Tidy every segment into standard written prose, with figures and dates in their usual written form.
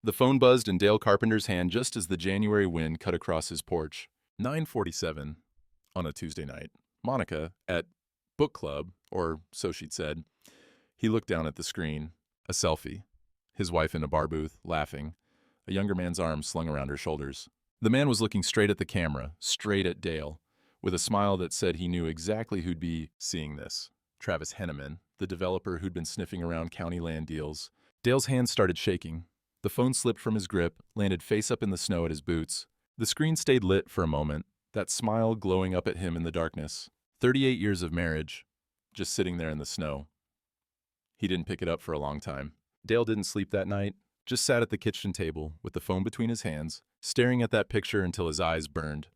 The phone buzzed in Dale Carpenter's hand just as the January wind cut across his porch. 9:47 on a Tuesday night. Monica, at book club, or so she'd said. He looked down at the screen. A selfie. His wife in a bar booth, laughing. A younger man's arm slung around her shoulders. The man was looking straight at the camera, straight at Dale, with a smile that said he knew exactly who'd be seeing this. Travis Henneman, the developer who'd been sniffing around county land deals. Dale's hands started shaking. The phone slipped from his grip, landed face up in the snow at his boots. The screen stayed lit for a moment, that smile glowing up at him in the darkness. 38 years of marriage, just sitting there in the snow. He didn't pick it up for a long time. Dale didn't sleep that night, just sat at the kitchen table with the phone between his hands, staring at that picture until his eyes burned.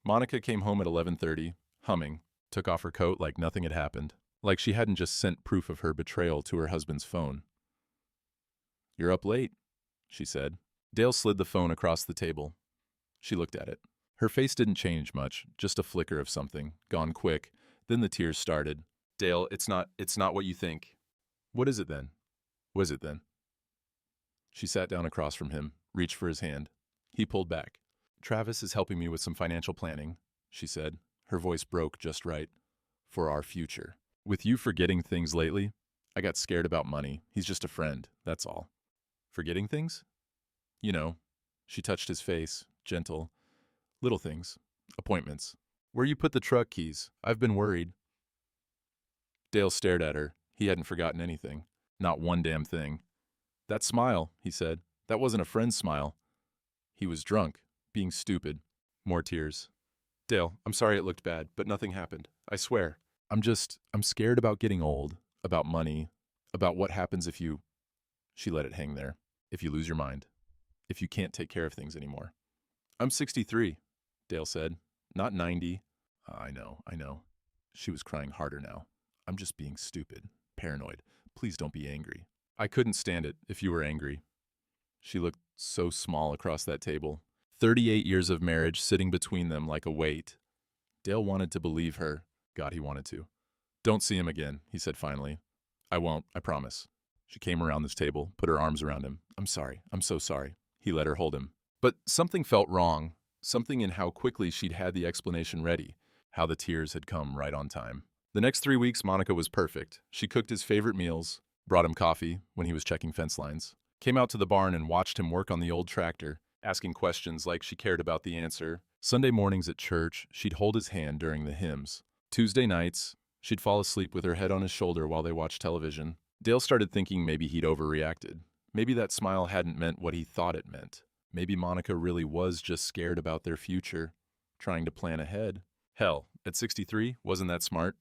Monica came home at 11:30, humming, took off her coat like nothing had happened, like she hadn't just sent proof of her betrayal to her husband's phone. "You're up late," she said. Dale slid the phone across the table. She looked at it. Her face didn't change much, just a flicker of something, gone quick. Then the tears started. "Dale, it's not what you think." "What is it then? What is it then?" She sat down across from him, reached for his hand. He pulled back. "Travis is helping me with some financial planning," she said. Her voice broke just right. "For our future. With you forgetting things lately, I got scared about money. He's just a friend, that's all." "Forgetting things?" "You know." She touched his face, gentle. "Little things. Appointments. Where you put the truck keys. I've been worried." Dale stared at her. He hadn't forgotten anything. Not one damn thing. "That smile," he said. "That wasn't a friend's smile." He was drunk, being stupid. More tears. "Dale, I'm sorry it looked bad, but nothing happened. I swear. I'm scared about getting old, about money, about what happens if you—" She let it hang there. "If you lose your mind. If you can't take care of things anymore." "I'm 63, Dale said. "Not 90. I know. She was crying harder now. "I'm just being stupid, paranoid. Please don't be angry. I couldn't stand it if you were angry." She looked so small across that table. 38 years of marriage sitting between them like a weight. Dale wanted to believe her. God, he wanted to. "Don't see him again," he said finally. "I won't, I promise." She came around this table, put her arms around him. "I'm sorry. I'm so sorry." He let her hold him. But something felt wrong. Something in how quickly she'd had the explanation ready. How the tears had come right on time. The next 3 weeks, Monica was perfect. She cooked his favorite meals, brought him coffee when he was checking fence lines, came out to the barn and watched him work on the old tractor, asking questions like she cared about the answer. Sunday mornings at church, she'd hold his hand during the hymns. Tuesday nights, she'd fall asleep with her head on his shoulder while they watched television. Dale started thinking maybe he'd overreacted. Maybe that smile hadn't meant what he thought it meant. Maybe Monica really was just scared about their future, trying to plan ahead. Hell, at 63, wasn't that smart?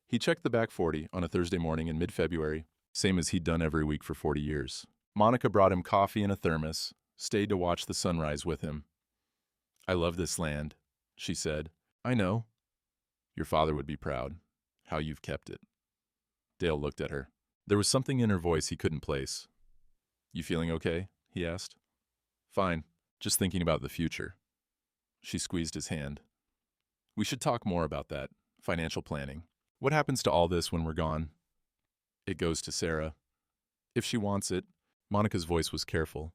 He checked the back 40 on a Thursday morning in mid-February, same as he'd done every week for 40 years. Monica brought him coffee in a thermos, stayed to watch the sunrise with him. "I love this land," she said. "I know. Your father would be proud. How you've kept it." Dale looked at her. There was something in her voice he couldn't place. "You feeling okay?" he asked. "Fine. Just thinking about the future." She squeezed his hand. "We should talk more about that. Financial planning. What happens to all this when we're gone?" "It goes to Sarah. If she wants it." Monica's voice was careful.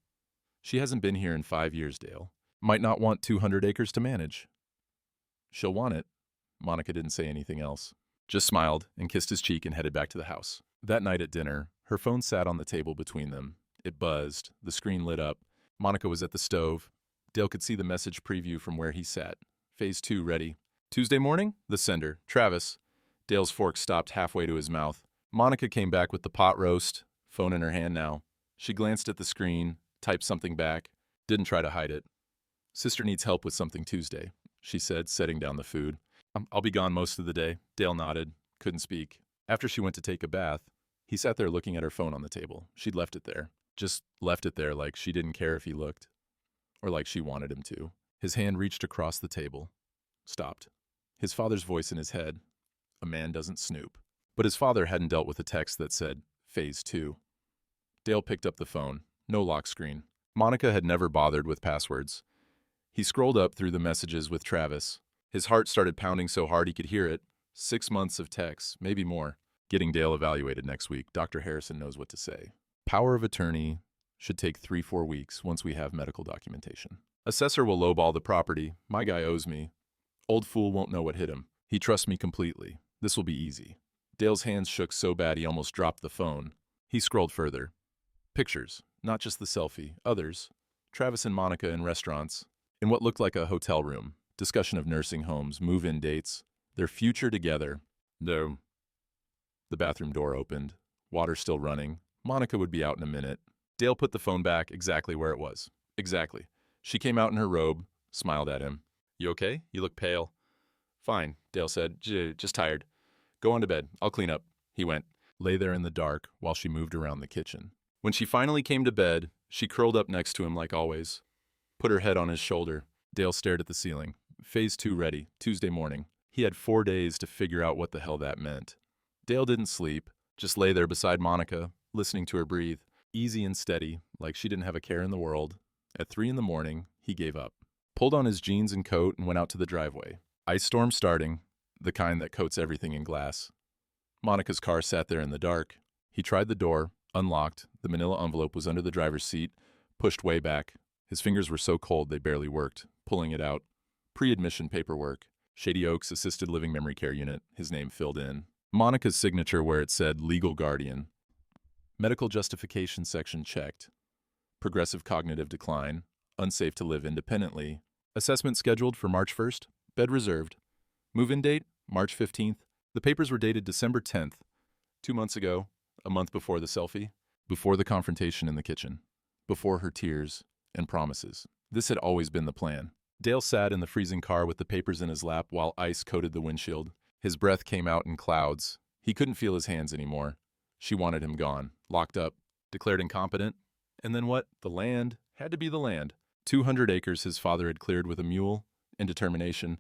"She hasn't been here in 5 years, Dale. Might not want 200 acres to manage." "She'll want it." Monica didn't say anything else. Just smiled and kissed his cheek and headed back to the house. That night at dinner, her phone sat on the table between them. It buzzed. The screen lit up. Monica was at the stove. Dale could see the message preview from where he sat. Phase 2 ready. Tuesday morning? The sender. Travis. Dale's fork stopped halfway to his mouth. Monica came back with the pot roast, phone in her hand now. She glanced at the screen, typed something back, didn't try to hide it. "Sister needs help with something Tuesday," she said, setting down the food. I'll be gone most of the day." Dale nodded, couldn't speak. After she went to take a bath, he sat there looking at her phone on the table. She'd left it there. Just left it there like she didn't care if he looked. Or like she wanted him to. His hand reached across the table. Stopped. His father's voice in his head. A man doesn't snoop. But his father hadn't dealt with a text that said, Phase 2. Dale picked up the phone. No lock screen. Monica had never bothered with passwords. He scrolled up through the messages with Travis. His heart started pounding so hard he could hear it. 6 months of texts, maybe more. Getting Dale evaluated next week. Dr. Harrison knows what to say. Power of attorney, Should take 3-4 weeks once we have medical documentation. Assessor will lowball the property. My guy owes me. Old fool won't know what hit him. He trusts me completely. This will be easy. Dale's hands shook so bad he almost dropped the phone. He scrolled further. Pictures, not just the selfie, others. Travis and Monica in restaurants, in what looked like a hotel room. Discussion of nursing homes, move-in dates, their future together. No. The bathroom door opened. Water still running. Monica would be out in a minute. Dale put the phone back exactly where it was. Exactly. She came out in her robe, smiled at him. You okay? You look pale. Fine, Dale said. Just tired. Go on to bed. I'll clean up. He went. Lay there in the dark while she moved around the kitchen. When she finally came to bed, she curled up next to him like always. Put her head on his shoulder. Dale stared at the ceiling. Phase 2 ready. Tuesday morning. He had 4 days to figure out what the hell that meant. Dale didn't sleep. Just lay there beside Monica, listening to her breathe. Easy and steady, like she didn't have a care in the world. At 3 in the morning, he gave up. Pulled on his jeans and coat and went out to the driveway. Ice storm starting, the kind that coats everything in glass. Monica's car sat there in the dark. He tried the door, unlocked. The manila envelope was under the driver's seat, pushed way back. His fingers were so cold they barely worked, pulling it out. Pre-admission paperwork. Shady Oaks Assisted Living Memory Care Unit, his name filled in. Monica's signature where it said Legal Guardian. Medical justification section checked. Progressive cognitive decline. Unsafe to live independently. Assessment scheduled for March 1st. Bed reserved. Move-in date, March 15th. The papers were dated December 10th. 2 months ago, a month before the selfie, before the confrontation in the kitchen, before her tears and promises. This had always been the plan. Dale sat in the freezing car with the papers in his lap while ice coated the windshield. His breath came out in clouds. He couldn't feel his hands anymore. She wanted him gone, locked up, declared incompetent. And then what? The land had to be the land. 200 acres his father had cleared with a mule and determination.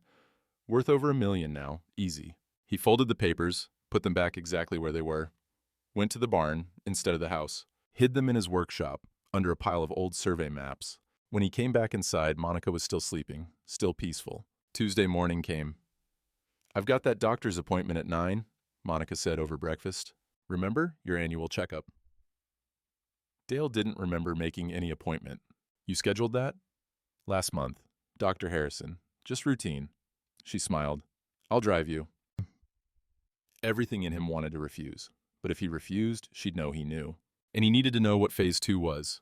Worth over $1 million now, easy. He folded the papers, put them back exactly where they were, went to the barn instead of the house, hid them in his workshop under a pile of old survey maps. When he came back inside, Monica was still sleeping, still peaceful. Tuesday morning came. I've got that doctor's appointment at 9, Monica said over breakfast. Remember your annual checkup? Dale didn't remember making any appointment. You scheduled that? Last month. Dr. Harrison. Just routine. She smiled. I'll drive you. Everything in him wanted to refuse. But if he refused, she'd know he knew. And he needed to know what phase 2 was.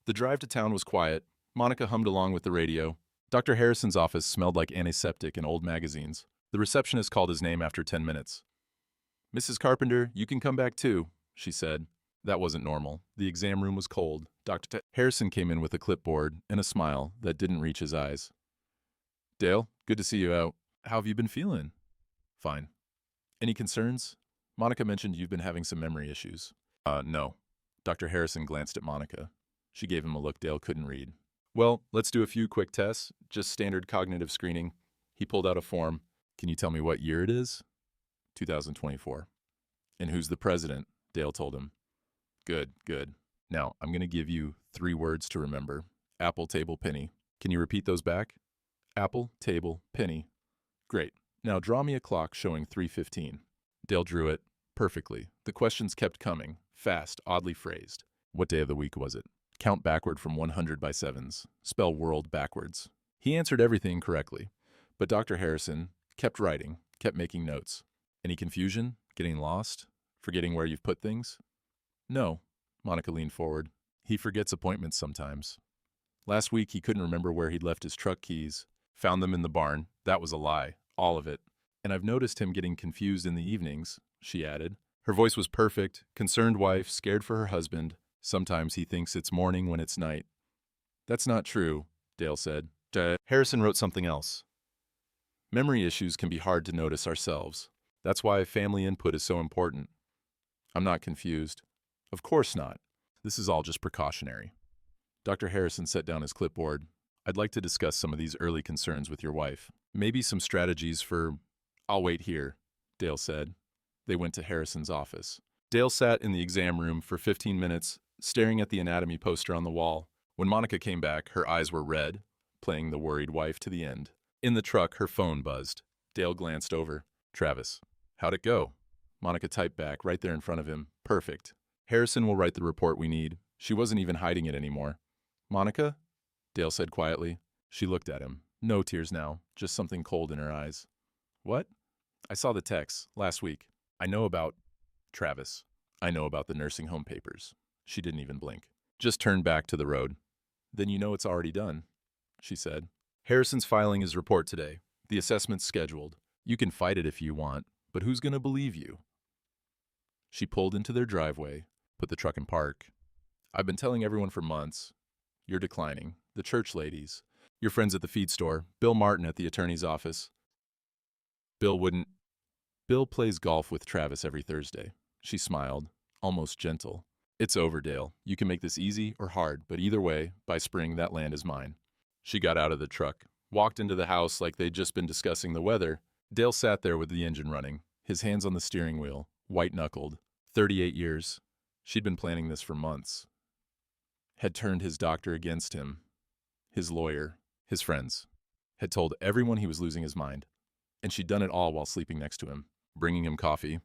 The drive to town was quiet. Monica hummed along with the radio. Dr. Harrison's office smelled like antiseptic and old magazines. The receptionist called his name after 10 minutes. Mrs. Carpenter, you can come back too, she said. That wasn't normal. The exam room was cold. Dr. Harrison came in with a clipboard and a smile that didn't reach his eyes. Dale, good to see you out. How have you been feeling? Fine. Any concerns? Monica mentioned you've been having some memory issues. No. Dr. Harrison glanced at Monica. She gave him a look Dale couldn't read. Well, let's do a few quick tests, just standard cognitive screening. He pulled out a form. Can you tell me what year it is? 2024. And who's the president? Dale told him. Good, good. Now, I'm going to give you 3 words to remember. Apple, table, penny. Can you repeat those back? Apple, table, penny. Great. Now draw me a clock showing 3:15. Dale drew it perfectly. The questions kept coming, fast, oddly phrased. What day of the week was it? Count backward from 100 by 7s. Spell world backwards. He answered everything correctly. But Dr. Harrison kept writing, kept making notes. Any confusion? Getting lost? Forgetting where you've put things? No. Monica leaned forward. He forgets appointments sometimes. Last week he couldn't remember where he'd left his truck keys. Found them in the barn. That was a lie. All of it. And I've noticed him getting confused in the evenings, she added. Her voice was perfect. Concerned wife, scared for her husband. Sometimes he thinks it's morning when it's night. That's not true, Dale said. Harrison wrote something else. Memory issues can be hard to notice ourselves. That's why family input is so important. I'm not confused. Of course not. This is all just precautionary. Dr. Harrison set down his clipboard. I'd like to discuss some of these early concerns with your wife. Maybe some strategies for... I'll wait here, Dale said. They went to Harrison's office. Dale sat in the exam room for 15 minutes, staring at the anatomy poster on the wall. When Monica came back, her eyes were red, playing the worried wife to the end. In the truck, her phone buzzed. Dale glanced over. Travis. How'd it go? Monica typed back, right there in front of him. Perfect. Harrison will write the report we need. She wasn't even hiding it anymore. "Monica?" Dale said quietly. She looked at him. No tears now, just something cold in her eyes. "What?" "I saw the text last week. I know about Travis. I know about the nursing home papers." She didn't even blink. Just turned back to the road. "Then you know it's already done," she said. "Harrison's filing his report today. The assessment's scheduled. You can fight it if you want, but who's going to believe you?" She pulled into their driveway, put the truck in park. "I've been telling everyone for months. You're declining. The church ladies. Your friends at the feed store. Bill Martin at the attorney's office." Bill wouldn't. "Bill plays golf with Travis every Thursday." She smiled, almost gentle. "It's over, Dale. You can make this easy or hard, but either way, by spring, that land is mine." She got out of the truck, walked into the house like they'd just been discussing the weather. Dale sat there with the engine running, his hands on the steering wheel, white-knuckled. 38 years. She'd been planning this for months. Had turned his doctor against him, his lawyer, his friends. Had told everyone he was losing his mind. And she'd done it all while sleeping next to him, bringing him coffee,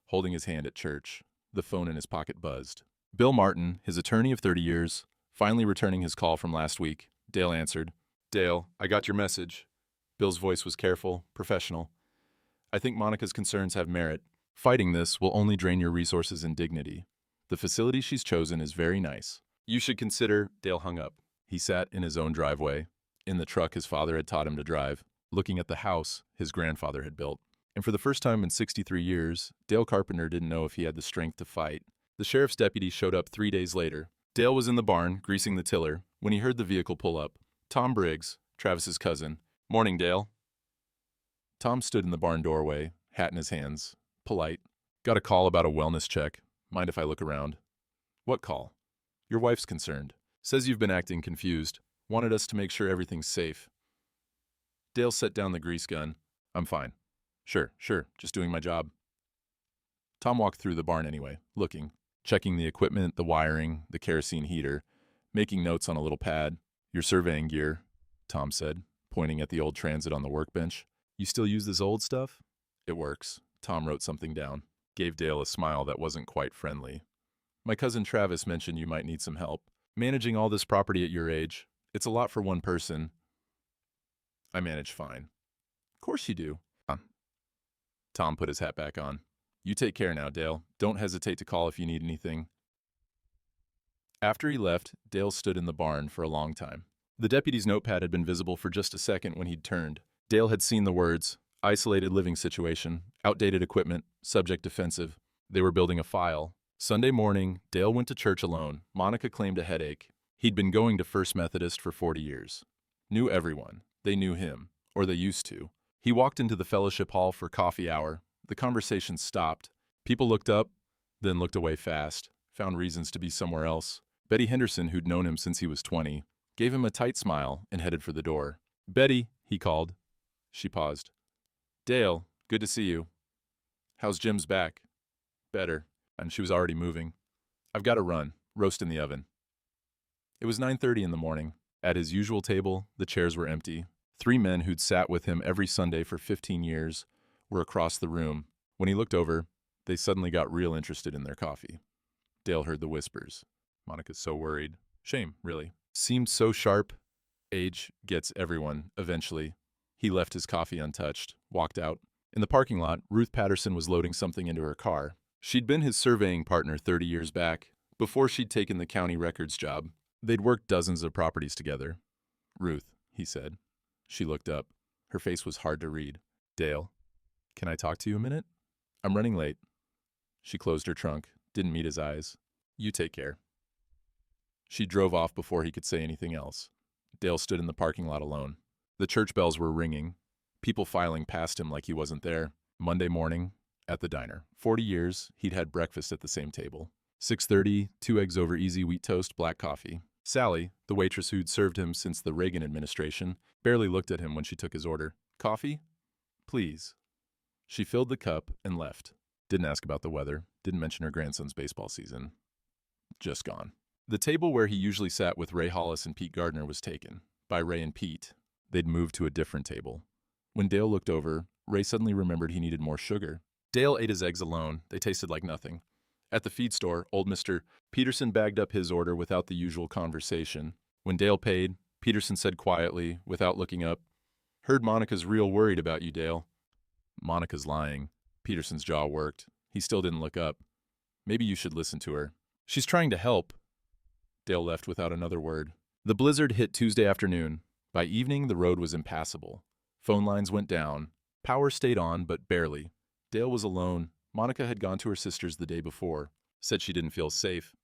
holding his hand at church. The phone in his pocket buzzed. Bill Martin, his attorney of 30 years, finally returning his call from last week. Dale answered. "Dale, I got your message." Bill's voice was careful, professional. "I think Monica's concerns have merit. Fighting this will only drain your resources and dignity. The facility she's chosen is very nice. You should consider—" Dale hung up. He sat in his own driveway, in the truck his father had taught him to drive, looking at the house his grandfather had built. And for the first time in 63 years, Dale Carpenter didn't know if he had the strength to fight. The sheriff's deputy showed up 3 days later. Dale was in the barn, greasing the tiller, when he heard the vehicle pull up. Tom Briggs, Travis's cousin. "Morning, Dale." Tom stood in the barn doorway, hat in his hands, polite. "Got a call about a wellness check. Mind if I look around?" "What call?" "Your wife's concerned. Says you've been acting confused. Wanted us to make sure everything's safe." Dale set down the grease gun. "I'm fine. Sure, just doing my job." Tom walked through the barn anyway, looking, checking the equipment, the wiring, the kerosene heater, making notes on a little pad. "Your surveying gear," Tom said, pointing at the old Transit on the workbench. "You still use this old stuff?" "It works." Tom wrote something down, gave Dale a smile that wasn't quite friendly. "My cousin Travis mentioned you might need some help. Managing all this property at your age, it's a lot for one person." "I manage fine." "Of course you do." Tom put his hat back on. "You take care now, Dale. Don't hesitate to call if you need anything." After he left, Dale stood in the barn for a long time. The deputy's notepad had been visible for just a second when he'd turned. Dale had seen the words, "Isolated living situation, outdated equipment, subject defensive." They were building a file. Sunday morning, Dale went to church alone. Monica claimed a headache. He'd been going to First Methodist for 40 years. Knew everyone. They knew him. Or they used to. He walked into the fellowship hall for coffee hour. The conversation stopped. People looked up, then looked away fast, found reasons to be somewhere else. Betty Henderson, who'd known him since he was 20, gave him a tight smile and headed for the door. "Betty," he called. She paused. "Dale, good to see you. How's Jim's back?" "Better." And she was already moving. "I've got to run. Roast in the oven." It was 9:30 in the morning. At his usual table, the chairs were empty. 3 men who'd sat with him every Sunday for 15 years were across the room. When he looked over, they suddenly got real interested in their coffee. Dale heard the whispers. "Monica's so worried. Shame, really. Seemed so sharp. Age gets everyone, eventually." He left his coffee untouched, walked out. In the parking lot, Ruth Patterson was loading something into her car. She'd been his surveying partner 30 years back, before she'd taken the county records job. They'd worked dozens of properties together. "Ruth," he said. She looked up. Her face was hard to read. "Dale, can I talk to you a minute? I'm running late." She closed her trunk, didn't meet his eyes. "You take care." She drove off before he could say anything else. Dale stood in the parking lot alone. The church bells were ringing, people filing past him like he wasn't there. Monday morning, at the diner. 40 years, he'd had breakfast at the same table. 6:30, 2 eggs over easy wheat toast, black coffee. Sally, the waitress who'd served him since the Reagan administration, barely looked at him when she took his order. "Coffee? Please." She filled the cup and left. Didn't ask about the weather, didn't mention her grandson's baseball season. Just gone. The table where he usually sat with Ray Hollis and Pete Gardner was taken. By Ray and Pete, they'd moved to a different table. When Dale looked over, Ray suddenly remembered he needed more sugar. Dale ate his eggs alone. They tasted like nothing. At the feed store, old Mr. Peterson bagged up his order without the usual conversation. When Dale paid, Peterson said quietly, without looking up, "Heard Monica's real worried about you, Dale." Monica's lying. Peterson's jaw worked. He still didn't look up. "Maybe you should listen to her. She's trying to help." Dale left without another word. The blizzard hit Tuesday afternoon. By evening, the road was impassable. Phone lines went down. Power stayed on, but barely. Dale was alone. Monica had gone to her sister's the day before. Said she didn't feel safe.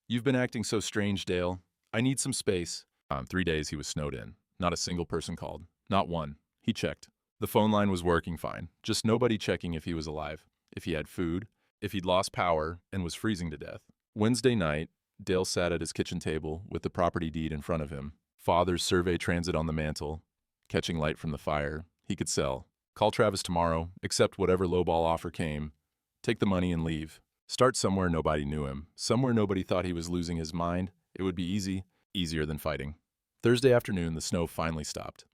"You've been acting so strange, Dale. I need some space." 3 days he was snowed in. Not a single person called. Not one. He checked. The phone line was working fine. Just nobody checking if he was alive, if he had food, if he'd lost power and was freezing to death. Wednesday night, Dale sat at his kitchen table with the property deed in front of him. Father's survey transit on the mantel, catching light from the fire. He could sell. Call Travis tomorrow, accept whatever lowball offer came. Take the money and leave. Start somewhere nobody knew him. Somewhere nobody thought he was losing his mind. It would be easy, easier than fighting. Thursday afternoon, the snow finally stopped.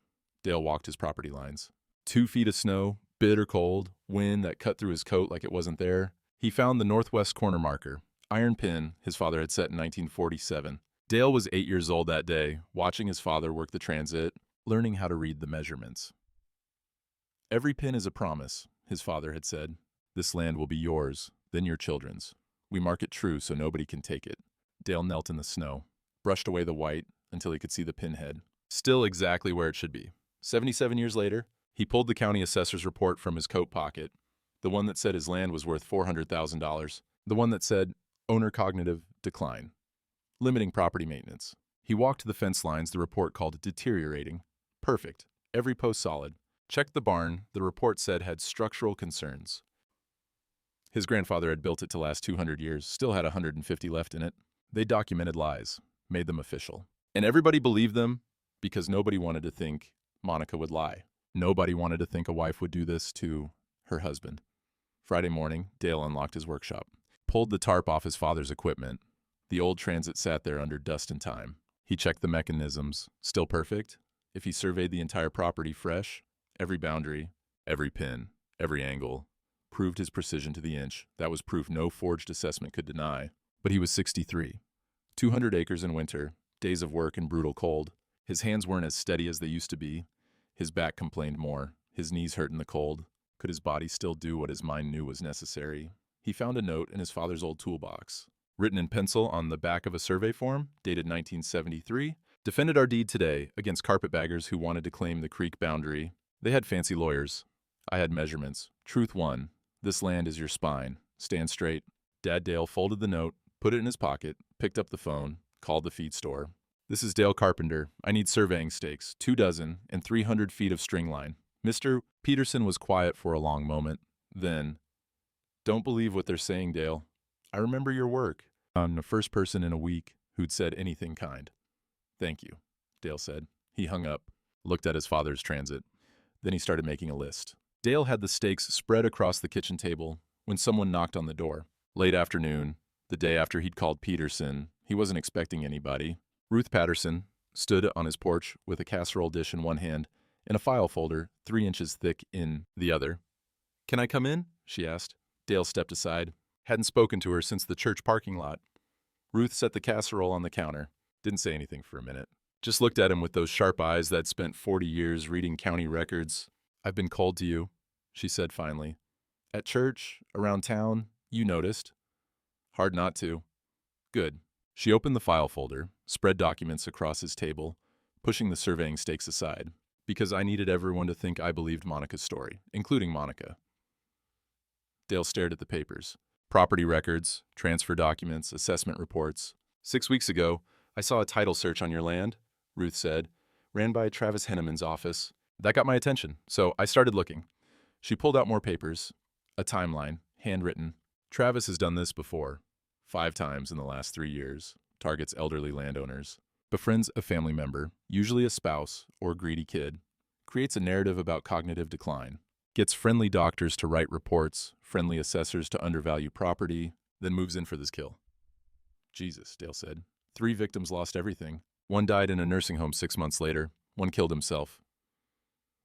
Dale walked his property lines. 2 feet of snow, bitter cold, wind that cut through his coat like it wasn't there. He found the northwest corner marker, iron pin his father had set in 1947. Dale was 8 years old that day, watching his father work the transit, learning how to read the measurements. "Every pin is a promise," his father had said. "This land will be yours, then your children's. We mark it true so nobody can take it." Dale knelt in the snow, brushed away the white until he could see the pinhead. Still exactly where it should be. 77 years later, he pulled the county assessor's report from his coat pocket, the one that said his land was worth $400,000, the one that said owner cognitive decline, limiting property maintenance. He walked to the fence lines the report called deteriorating. Perfect. Every post solid. Checked the barn the report said had structural concerns. His grandfather had built it to last 200 years, still had 150 left in it. They documented lies, made them official. And everybody believed them because nobody wanted to think Monica would lie. Nobody wanted to think a wife would do this to her husband. Friday morning, Dale unlocked his workshop, pulled the tarp off his father's equipment. The old transit sat there under dust and time. He checked the mechanisms, still perfect. If he surveyed the entire property fresh, every boundary, every pin, every angle, proved his precision to the inch. That was proof no forged assessment could deny. But he was 63. 200 acres in winter, days of work and brutal cold. His hands weren't as steady as they used to be. His back complained more. His knees hurt in the cold. Could his body still do what his mind knew was necessary? He found a note in his father's old toolbox. Written in pencil on the back of a survey form, dated 1973, defended our deed today against carpetbaggers who wanted to claim the creek boundary. They had fancy lawyers. I had measurements. Truth won. This land is your spine. Stand straight. Dad Dale folded the note, put it in his pocket, picked up the phone, called the feed store. "This is Dale Carpenter. I need surveying stakes, 24 and 300 feet of string line." Mr. Peterson was quiet for a long moment. Then, "Don't believe what they're saying, Dale. I remember your work. I'm the first person in a week who'd said anything kind." "Thank you," Dale said. He hung up, looked at his father's transit. Then he started making a list. Dale had the stakes spread across the kitchen table when someone knocked on the door. Late afternoon, the day after he'd called Peterson, he wasn't expecting anybody. Ruth Patterson stood on his porch with a casserole dish in one hand and a file folder 3 inches thick in the other. "Can I come in?" she asked. Dale stepped aside. Hadn't spoken to her since the church parking lot. Ruth set the casserole on the counter. Didn't say anything for a minute. Just looked at him with those sharp eyes that spent 40 years reading county records. "I've been cold to you," she said finally. "At church, around town, you noticed." "Hard not to." "Good." She opened the file folder, spread documents across his table, pushing the surveying stakes aside, because I needed everyone to think I believed Monica's story, including Monica. Dale stared at the papers. Property records, transfer documents, assessment reports. 6 weeks ago, I saw a title search on your land, Ruth said, ran by Travis Henneman's office. That got my attention, so I started looking. She pulled out more papers, a timeline, handwritten. Travis has done this before, 5 times in the last 3 years, targets elderly landowners, befriends a family member, usually a spouse or a greedy kid, creates a narrative about cognitive decline, gets friendly doctors to write reports, friendly assessors to undervalue property, then moves in for this kill. Jesus, Dale said. 3 victims lost everything. 1 died in a nursing home 6 months later. 1 killed himself.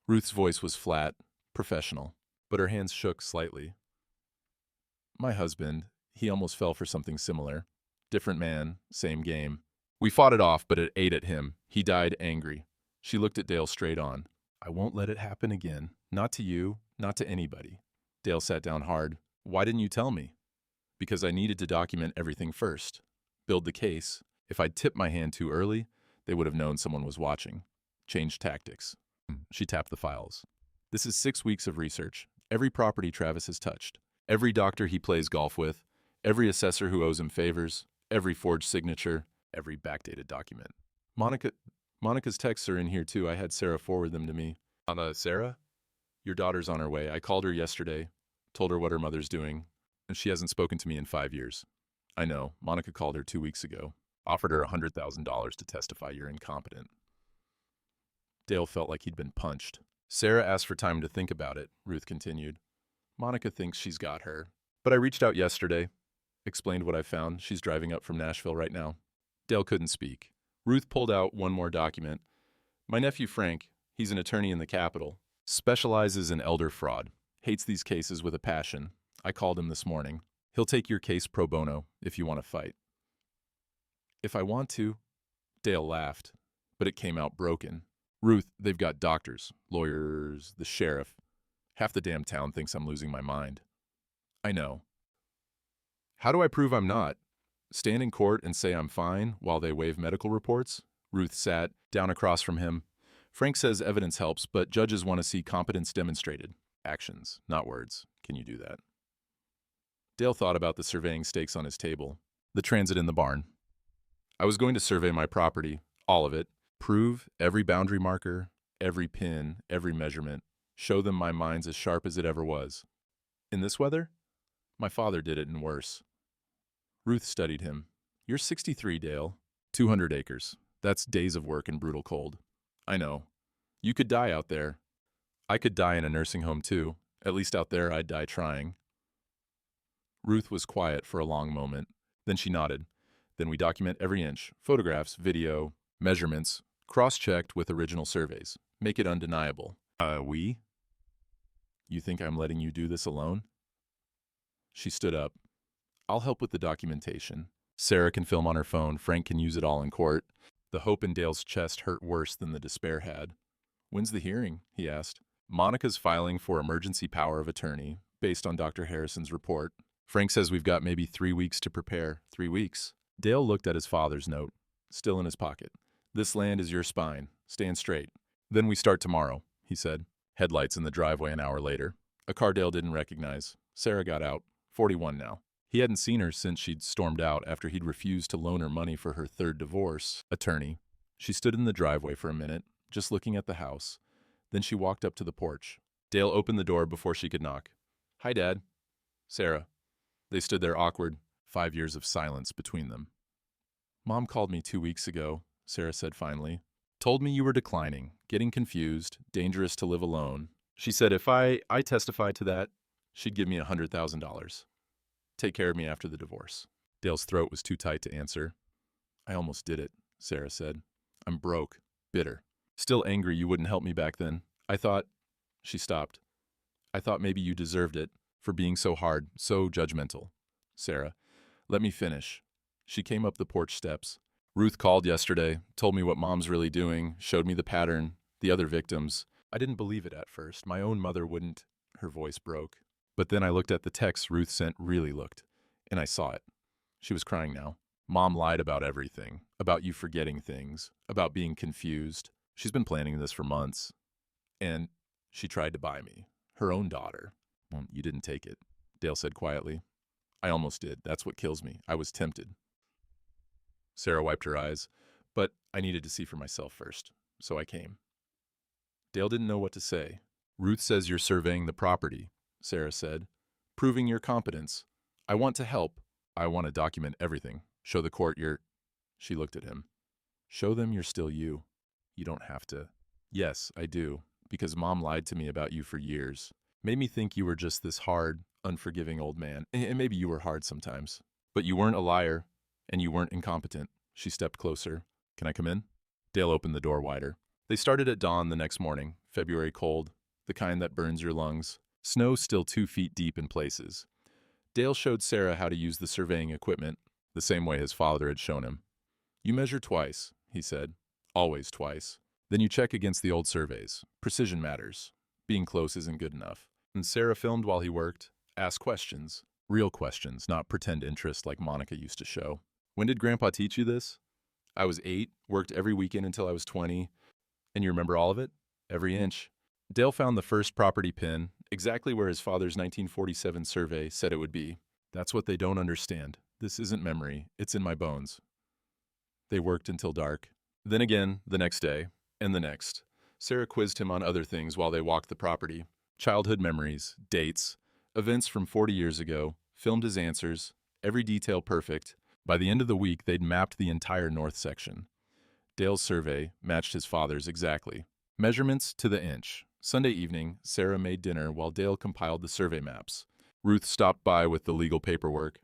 Ruth's voice was flat, professional, but her hands shook slightly. My husband, He almost fell for something similar. Different man, same game. We fought it off, but it ate at him. He died angry. She looked at Dale straight on. I won't let it happen again. Not to you, not to anybody. Dale sat down hard. Why didn't you tell me? Because I needed to document everything first. Build the case. If I'd tipped my hand too early, they would have known someone was watching. Change tactics. She tapped the files. This is 6 weeks of research. Every property Travis has touched. Every doctor he plays golf with. Every assessor who owes him favors. Every forged signature. Every backdated document. Monica's texts are in here too. I had Sarah forward them to me. Sarah? Your daughter's on her way. I called her yesterday. Told her what her mother's doing. And she hasn't spoken to me in 5 years. I know. Monica called her 2 weeks ago. Offered her $100,000 to testify you're incompetent. Dale felt like he'd been punched. Sarah asked for time to think about it, Ruth continued. Monica thinks she's got her. But I reached out yesterday. Explained what I found. She's driving up from Nashville right now. Dale couldn't speak. Ruth pulled out one more document. My nephew Frank, he's an attorney in the Capitol. Specializes in elder fraud. Hates these cases with a passion. I called him this morning. He'll take your case pro bono if you want to fight. If I want to, Dale laughed, but it came out broken. Ruth, they've got doctors, lawyers, the sheriff. Half the damn town thinks I'm losing my mind. I know. How do I prove I'm not? Stand in court and say I'm fine while they waive medical reports? Ruth sat down across from him. Frank says evidence helps, but judges want to see competence demonstrated. Actions, not words. Can you do that? Dale thought about the surveying stakes on his table. The transit in the barn. I was going to survey my property, all of it, prove every boundary marker, every pin, every measurement, show them my mind's as sharp as it ever was. In this weather? My father did it and worse. Ruth studied him. You're 63, Dale. 200 acres. That's days of work in brutal cold. I know. You could die out there. I could die in a nursing home too. At least out there I'd die trying. Ruth was quiet for a long moment. Then she nodded. Then we document every inch. Photographs, video, measurements, cross-checked with original surveys. Make it undeniable. We? You think I'm letting you do this alone? She stood up. I'll help with the documentation. Sarah can film on her phone. Frank can use it all in court. The hope in Dale's chest hurt worse than the despair had. When's the hearing? He asked. Monica's filing for emergency power of attorney, based on Dr. Harrison's report. Frank says we've got maybe 3 weeks to prepare. 3 weeks. Dale looked at his father's note, still in his pocket. This land is your spine. Stand straight. Then we start tomorrow, he said. Headlights in the driveway an hour later. A car Dale didn't recognize. Sarah got out. 41 now. He hadn't seen her since she'd stormed out after he'd refused to loan her money for her third divorce. Attorney. She stood in the driveway for a minute, just looking at the house. Then she walked up to the porch. Dale opened the door before she could knock. Hi, Dad. Sarah. They stood there awkward, 5 years of silence between them. Mom called me 2 weeks ago, Sarah said finally. Told me you were declining, getting confused, dangerous to live alone. She said if I testify to that, she'd give me $100,000. Take care of me after the divorce. Dale's throat was too tight to answer. I almost did it, Sarah said. I'm broke, bitter. Still angry you wouldn't help me back then. I thought... She stopped. I thought maybe you deserved it for being so hard, so judgmental. Sarah, let me finish. She came up the porch steps. Ruth called yesterday, told me what Mom's really doing, showed me the pattern, the other victims. I didn't believe it at first. My own mother wouldn't. Her voice broke. But then I looked at the text Ruth sent, really looked, and I saw it. She was crying now. Mom lied about everything, about you forgetting things, about being confused. She's been planning this for months. And she tried to buy me, her own daughter. Well, you didn't take it, Dale said quietly. I almost did. That's what kills me. I was tempted. Sarah wiped her eyes, but I needed to see for myself first, so I came. Dale didn't know what to say. Ruth says you're surveying the property, Sarah said, proving your competence. I want to help. I want to document everything. Show the court you're... She looked at him. Show them you're still you. You don't have to. Yes, I do, because Mom lied to me about you for years. Made me think you were just this hard, unforgiving old man. And maybe you were hard sometimes. But you weren't a liar, and you weren't incompetent. She stepped closer. Can I come in? Dale opened the door wider. They started at dawn the next morning, February cold, the kind that burns your lungs. Snow still 2 feet deep in places. Dale showed Sarah how to use the surveying equipment, the same way his father had shown him. You measure twice, he said. Always twice. Then you check against the old surveys. Precision matters. Being close isn't good enough. And Sarah filmed while he worked, asked questions. Real questions, not pretend interest like Monica used to show. When did Grandpa teach you this? I was 8, worked every weekend until I was 20. And you remember all of it? Every inch. Dale found the first property pin, exactly where his father's 1947 survey said it would be. That's what they don't understand. This isn't memory. It's in my bones. They worked until dark. Then again, the next day, and the next. Sarah quizzed him on other things while they walked the property. Childhood memories, dates, events from 40 years ago, filmed his answers, every detail perfect. By the end of the week, they'd mapped the entire north section. Dale's survey matched his father's exactly. Measurements to the inch. Sunday evening, Sarah made dinner while Dale compiled the survey maps. Ruth stopped by with the legal paperwork.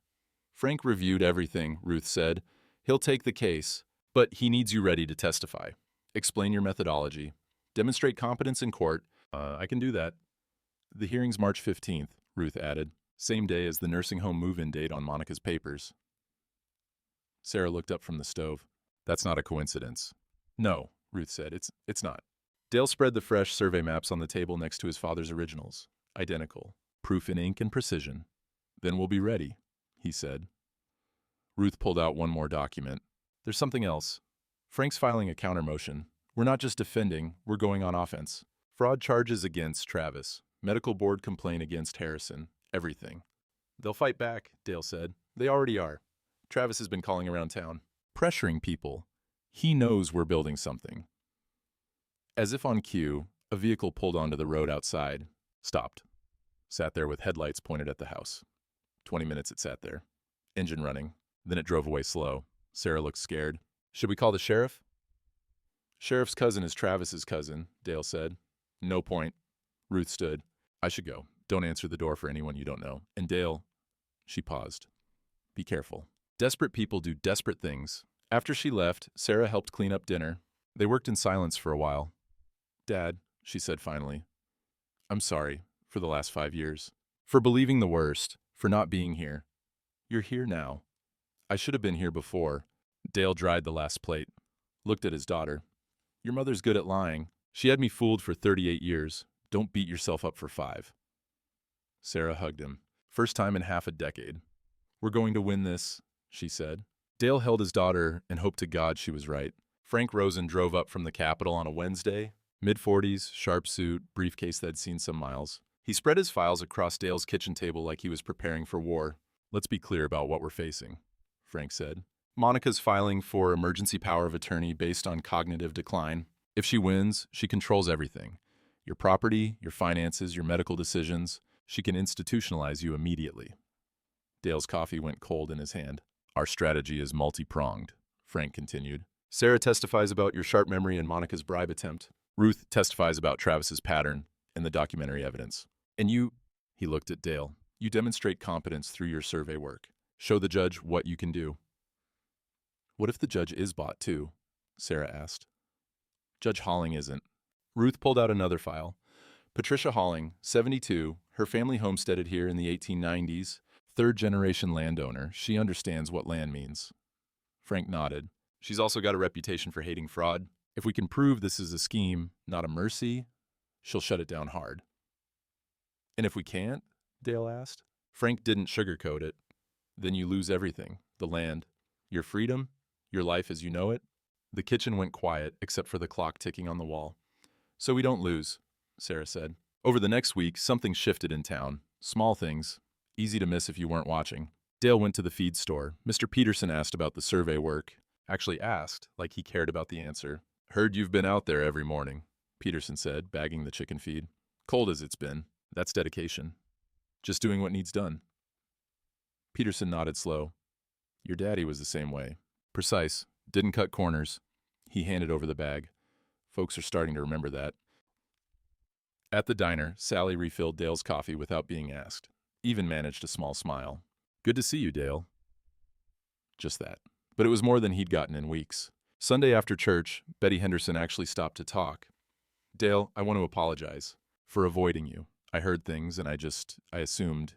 Frank reviewed everything, Ruth said. He'll take the case, but he needs you ready to testify. Explain your methodology. Demonstrate competence in court. I can do that. The hearing's March 15th, Ruth added. Same day as the nursing home move-in date on Monica's papers. Sarah looked up from the stove. That's not a coincidence. No, Ruth said. It's not. Dale spread the fresh survey maps on the table next to his father's originals. Identical. Proof in ink and precision. Then we'll be ready, he said. Ruth pulled out one more document. There's something else. Frank's filing a counter motion. We're not just defending, we're going on offense. Fraud charges against Travis. Medical board complaint against Harrison. Everything. They'll fight back, Dale said. They already are. Travis has been calling around town, pressuring people. He knows we're building something. As if on cue, a vehicle pulled onto the road outside, stopped, sat there with headlights pointed at the house. 20 minutes it sat there, engine running. Then it drove away slow. Sarah looked scared. Should we call the sheriff? Sheriff's cousin is Travis's cousin, Dale said. No point. Ruth stood. I should go. Don't answer the door for anyone you don't know. And Dale, she paused. Be careful. Desperate people do desperate things. After she left, Sarah helped clean up dinner. They worked in silence for a while. Dad, she said finally, I'm sorry for the last 5 years. For believing the worst. For not being here. You're here now. I should have been here before. Dale dried the last plate. Looked at his daughter. Your mother's good at lying. She had me fooled for 38 years. Don't beat yourself up for 5. Sarah hugged him. First time in half a decade. We're going to win this, she said. Dale held his daughter and hoped to God she was right. Frank Rosen drove up from the Capitol on a Wednesday. Mid-40s, sharp suit, briefcase that had seen some miles. He spread his files across Dale's kitchen table like he was preparing for war. Let's be clear about what we're facing, Frank said. Monica's filing for emergency power of attorney based on cognitive decline. If she wins, she controls everything. Your property, your finances, your medical decisions. She can institutionalize you immediately. Dale's coffee went cold in his hand. Our strategy is multi-pronged, Frank continued. Sarah testifies about your sharp memory and Monica's bribe attempt. Ruth testifies about Travis's pattern and the documentary evidence. And you, he looked at Dale, you demonstrate competence through your survey work. Show the judge what you can do. What if the judge is bought too? Sarah asked. Judge Halling isn't. Ruth pulled out another file. Patricia Halling, 72, her family homesteaded here in the 1890s, third-generation landowner. She understands what land means. Frank nodded. She's also got a reputation for hating fraud. If we can prove this is a scheme, not a mercy, she'll shut it down hard. And if we can't? Dale asked. Frank didn't sugarcoat it. Then you lose everything. The land, your freedom, your life as you know it. The kitchen went quiet except for the clock ticking on the wall. So we don't lose, Sarah said. Over the next week, something shifted in town. Small things, easy to miss if you weren't watching. Dale went to the feed store. Mr. Peterson asked about the survey work. Actually asked, like he cared about the answer. Heard you've been out there every morning, Peterson said, bagging the chicken feed. Cold as it's been. That's dedication. Just doing what needs done. Peterson nodded slow. Your daddy was the same way. Precise. Didn't cut corners. He handed over the bag. Folks are starting to remember that. At the diner, Sally refilled Dale's coffee without being asked. Even managed a small smile. Good to see you, Dale. Just that. But it was more than he'd gotten in weeks. Sunday after church, Betty Henderson actually stopped to talk. Dale, I want to apologize for avoiding you. I heard things and I assumed.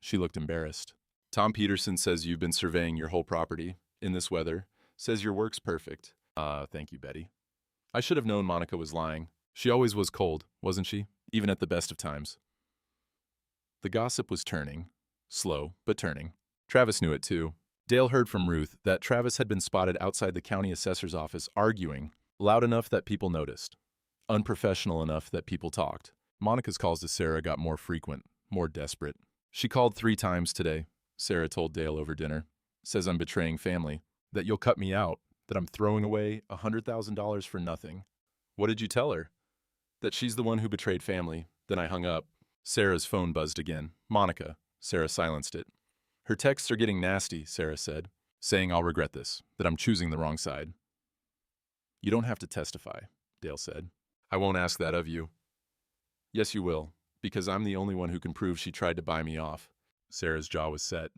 She looked embarrassed. Tom Peterson says you've been surveying your whole property in this weather. Says your work's perfect. Thank you, Betty. I should have known Monica was lying. She always was cold, wasn't she? Even at the best of times. The gossip was turning. Slow, but turning. Travis knew it too. Dale heard from Ruth that Travis had been spotted outside the county assessor's office arguing, loud enough that people noticed, unprofessional enough that people talked. Monica's calls to Sarah got more frequent, more desperate. She called 3 times today, Sarah told Dale over dinner. Says I'm betraying family, that you'll cut me out, that I'm throwing away $100,000 for nothing. What did you tell her? That she's the one who betrayed family. Then I hung up. Sarah's phone buzzed again. Monica. Sarah silenced it. Her texts are getting nasty, Sarah said, saying I'll regret this, that I'm choosing the wrong side. You don't have to testify, Dale said. I won't ask that of you. Yes, you will, because I'm the only one who can prove she tried to buy me off. Sarah's jaw was set.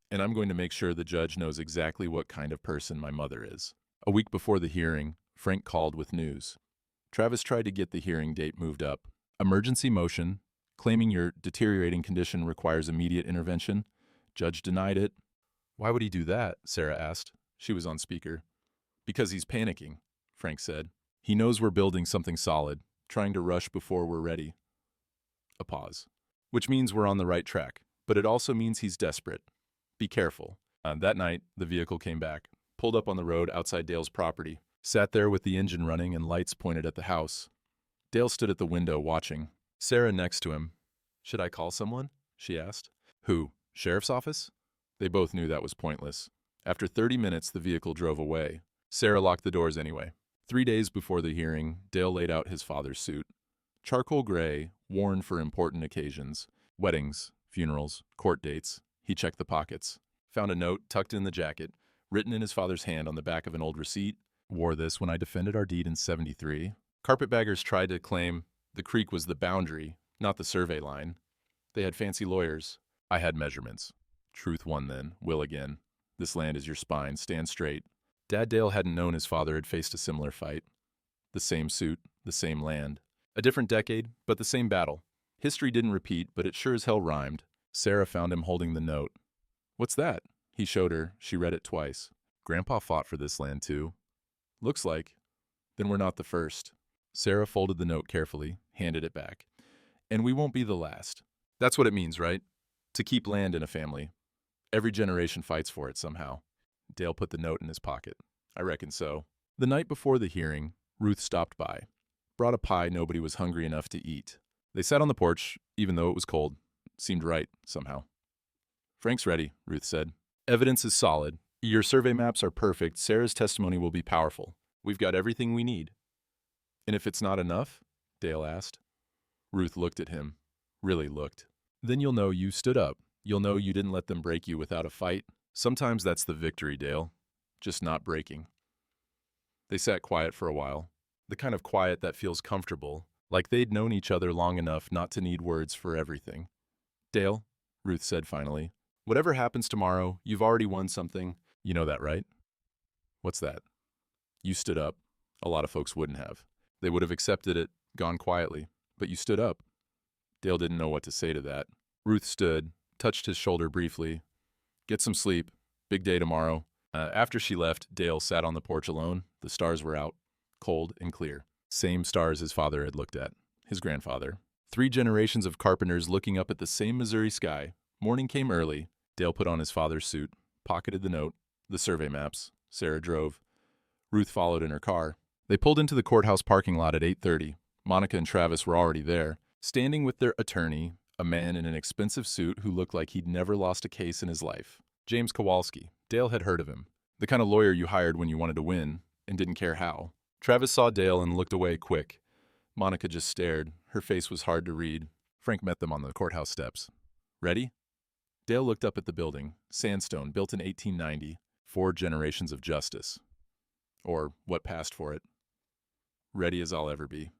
And I'm going to make sure the judge knows exactly what kind of person my mother is. A week before the hearing, Frank called with news. Travis tried to get the hearing date moved up. Emergency motion, claiming your deteriorating condition requires immediate intervention. Judge denied it. Why would he do that? Sarah asked. She was on speaker. Because he's panicking, Frank said. He knows we're building something solid, trying to rush before we're ready. A pause. Which means we're on the right track, but it also means he's desperate. Be careful. That night, the vehicle came back, pulled up on the road outside Dale's property, sat there with the engine running and lights pointed at the house. Dale stood at the window watching. Sarah next to him. Should I call someone? She asked. Who? Sheriff's office? They both knew that was pointless. After 30 minutes, the vehicle drove away. Sarah locked the doors anyway. 3 days before the hearing, Dale laid out his father's suit. Charcoal gray, worn for important occasions. Weddings, funerals, court dates. He checked the pockets. Found a note tucked in the jacket, written in his father's hand on the back of an old receipt. Wore this when I defended our deed in '73. Carpetbaggers tried to claim the creek was the boundary, not the survey line. They had fancy lawyers. I had measurements. Truth won then, will again. This land is your spine, stand straight. Dad Dale hadn't known his father had faced a similar fight. The same suit, the same land. A different decade, but the same battle. History didn't repeat, but it sure as hell rhymed. Sarah found him holding the note. What's that? He showed her. She read it twice. Grandpa fought for this land too. Looks like. Then we're not the first. Sarah folded the note carefully, handed it back. And we won't be the last. That's what it means, right? To keep land in a family. Every generation fights for it somehow. Dale put the note in his pocket. I reckon so. The night before the hearing, Ruth stopped by. Brought a pie nobody was hungry enough to eat. They sat on the porch, even though it was cold. Seemed right, somehow. Frank's ready, Ruth said. Evidence is solid. Your survey maps are perfect. Sarah's testimony will be powerful. We've got everything we need. And if it's not enough? Dale asked. Ruth looked at him. Really looked. Then you'll know you stood up. You'll know you didn't let them break you without a fight. Sometimes that's the victory, Dale. Just not breaking. They sat quiet for a while. The kind of quiet that feels comfortable, like they'd known each other long enough not to need words for everything. Dale, Ruth said finally, whatever happens tomorrow, you've already won something. You know that, right? What's that? You stood up. A lot of folks wouldn't have. They would have accepted it, gone quietly. But you stood up. Dale didn't know what to say to that. Ruth stood, touched his shoulder briefly. Get some sleep. Big day tomorrow. After she left, Dale sat on the porch alone. The stars were out, cold and clear. Same stars his father had looked at, his grandfather. 3 generations of carpenters looking up at the same Missouri sky. Morning came early. Dale put on his father's suit, pocketed the note, the survey maps. Sarah drove. Ruth followed in her car. They pulled into the courthouse parking lot at 8:30. Monica and Travis were already there, standing with their attorney, a man in an expensive suit who looked like he'd never lost a case in his life. James Kowalski. Dale had heard of him. The kind of lawyer you hired when you wanted to win and didn't care how. Travis saw Dale and looked away quick. Monica just stared. Her face was hard to read. Frank met them on the courthouse steps. Ready? Dale looked up at the building. Sandstone, built in 1890. 4 generations of justice. Or what passed for it. Ready as I'll ever be.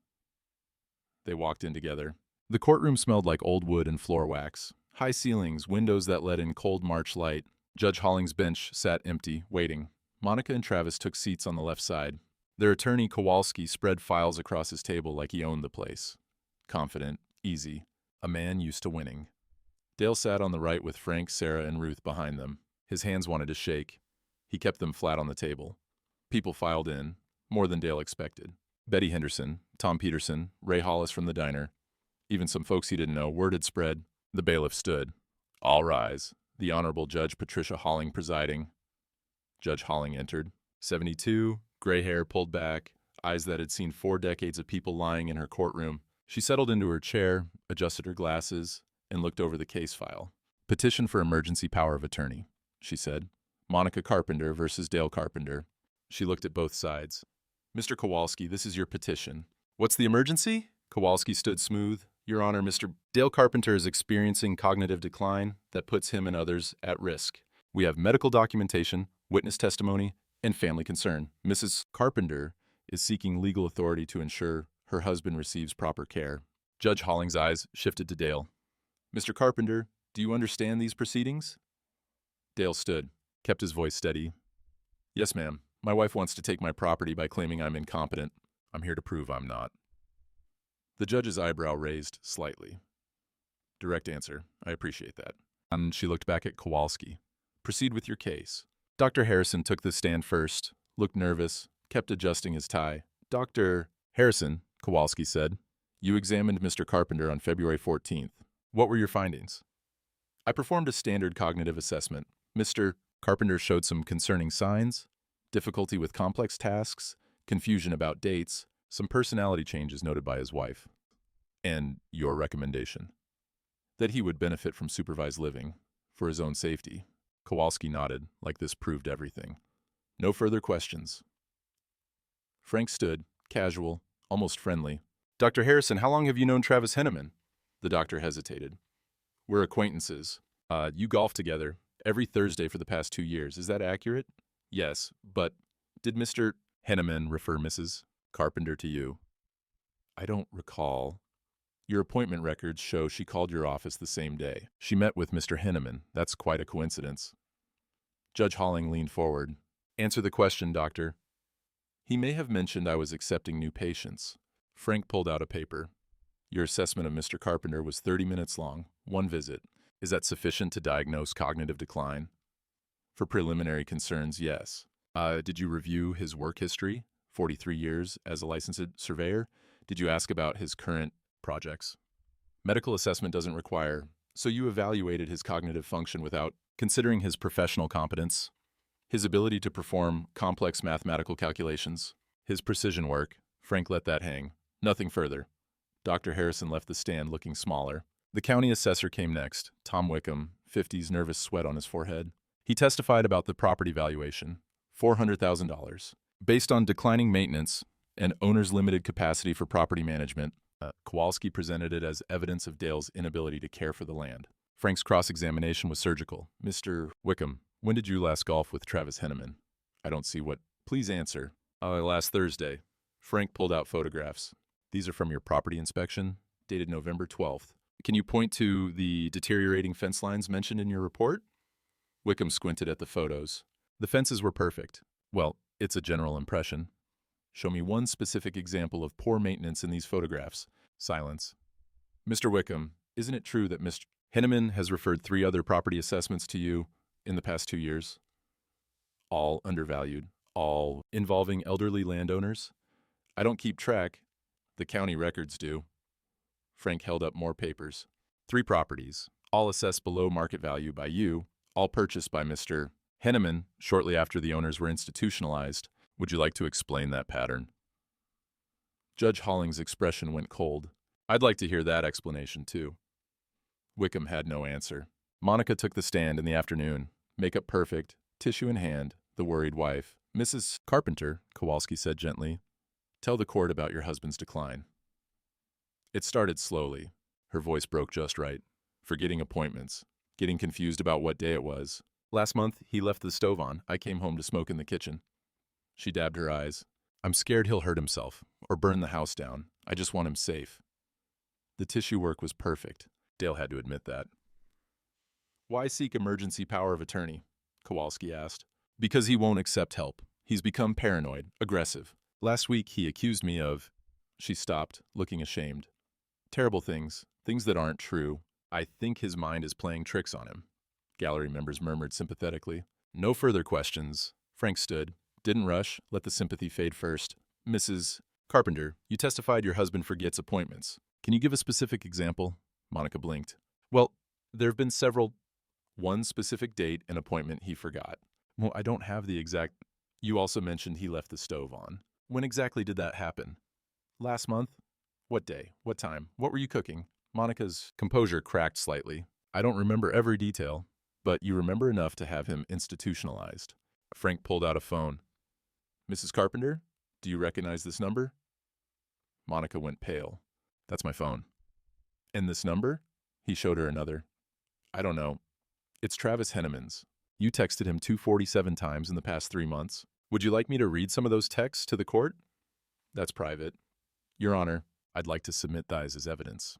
They walked in together. The courtroom smelled like old wood and floor wax. High ceilings, windows that let in cold March light. Judge Holling's bench sat empty, waiting. Monica and Travis took seats on the left side. Their attorney, Kowalski, spread files across his table like he owned the place. Confident, easy, a man used to winning. Dale sat on the right with Frank, Sarah, and Ruth behind them. His hands wanted to shake. He kept them flat on the table. People filed in, more than Dale expected. Betty Henderson, Tom Peterson, Ray Hollis from the diner. Even some folks he didn't know. Word had spread. The bailiff stood. All rise. The Honorable Judge Patricia Halling presiding. Judge Halling entered. 72, gray hair pulled back, eyes that had seen 4 decades of people lying in her courtroom. She settled into her chair, adjusted her glasses, and looked over the case file. Petition for emergency power of attorney, she said. Monica Carpenter versus Dale Carpenter. She looked at both sides. Mr. Kowalski, this is your petition. What's the emergency? Kowalski stood smooth. Your Honor, Mr. Dale Carpenter is experiencing cognitive decline that puts him and others at risk. We have medical documentation, witness testimony, and family concern. Mrs. Carpenter is seeking legal authority to ensure her husband receives proper care. Judge Holling's eyes shifted to Dale. Mr. Carpenter, do you understand these proceedings? Dale stood, kept his voice steady. Yes, ma'am. My wife wants to take my property by claiming I'm incompetent. I'm here to prove I'm not. The judge's eyebrow raised slightly. Direct answer. I appreciate that. And she looked back at Kowalski. Proceed with your case. Dr. Harrison took the stand first, looked nervous, kept adjusting his tie. Dr. Harrison, Kowalski said, you examined Mr. Carpenter on February 14th. What were your findings? I performed a standard cognitive assessment. Mr. Carpenter showed some concerning signs, difficulty with complex tasks, confusion about dates, some personality changes noted by his wife. And your recommendation? That he would benefit from supervised living, for his own safety. Kowalski nodded, like this proved everything. No further questions. Frank stood, casual, almost friendly. Dr. Harrison, how long have you known Travis Henneman? The doctor hesitated. We're acquaintances. You golf together every Thursday for the past 2 years. Is that accurate? Yes, but did Mr. Henneman refer Mrs. Carpenter to you? I don't recall. Your appointment records show she called your office the same day. She met with Mr. Henneman. That's quite a coincidence. Judge Halling leaned forward. Answer the question, doctor. He may have mentioned I was accepting new patients. Frank pulled out a paper. Your assessment of Mr. Carpenter was 30 minutes long, 1 visit. Is that sufficient to diagnose cognitive decline? For preliminary concerns, yes. Did you review his work history? 43 years as a licensed surveyor? Did you ask about his current projects? Medical assessment doesn't require, so you evaluated his cognitive function without considering his professional competence, his ability to perform complex mathematical calculations, his precision work. Frank let that hang. Nothing further. Dr. Harrison left the stand looking smaller. The county assessor came next, Tom Wickham, 50s, nervous sweat on his forehead. He testified about the property valuation, $400,000. Based on declining maintenance and owner's limited capacity for property management, Kowalski presented it as evidence of Dale's inability to care for the land. Frank's cross-examination was surgical. Mr. Wickham, when did you last golf with Travis Henneman? I don't see what. Please answer. Last Thursday. Frank pulled out photographs. These are from your property inspection, dated November 12th. Can you point to the deteriorating fence lines mentioned in your report? Wickham squinted at the photos. The fences were perfect. Well, it's a general impression. Show me one specific example of poor maintenance in these photographs. Silence. Mr. Wickham, isn't it true that Mr. Henneman has referred 3 other property assessments to you in the past 2 years? All undervalued. All involving elderly landowners? I don't keep track. The county records do. Frank held up more papers. 3 properties, all assessed below market value by you, all purchased by Mr. Henneman shortly after the owners were institutionalized. Would you like to explain that pattern? Judge Holling's expression went cold. I'd like to hear that explanation, too. Wickham had no answer. Monica took the stand in the afternoon, makeup perfect, tissue in hand, the worried wife. Mrs. Carpenter, Kowalski said gently, tell the court about your husband's decline. It started slowly. Her voice broke just right. Forgetting appointments, getting confused about what day it was. Last month, he left the stove on. I came home to smoke in the kitchen. She dabbed her eyes. I'm scared he'll hurt himself or burn the house down. I just want him safe. The tissue work was perfect. Dale had to admit that. Why seek emergency power of attorney? Kowalski asked. Because he won't accept help. He's become paranoid, aggressive. Last week, he accused me of... She stopped, looking ashamed. Terrible things, things that aren't true. I think his mind is playing tricks on him, gallery members murmured sympathetically. No further questions. Frank stood, didn't rush, let the sympathy fade first. Mrs. Carpenter, you testified your husband forgets appointments. Can you give a specific example? Monica blinked. Well, there have been several. One specific date and appointment he forgot. Well, I don't have the exact. You also mentioned he left the stove on. When exactly did that happen? Last month? What day? What time? What were you cooking? Monica's composure cracked slightly. I don't remember every detail, but you remember enough to have him institutionalized. Frank pulled out a phone. Mrs. Carpenter, do you recognize this number? Monica went pale. That's my phone. And this number? He showed her another. I don't know. It's Travis Henneman's. You texted him 247 times in the past 3 months. Would you like me to read some of those texts to the court? That's private. Your Honor, I'd like to submit those as evidence.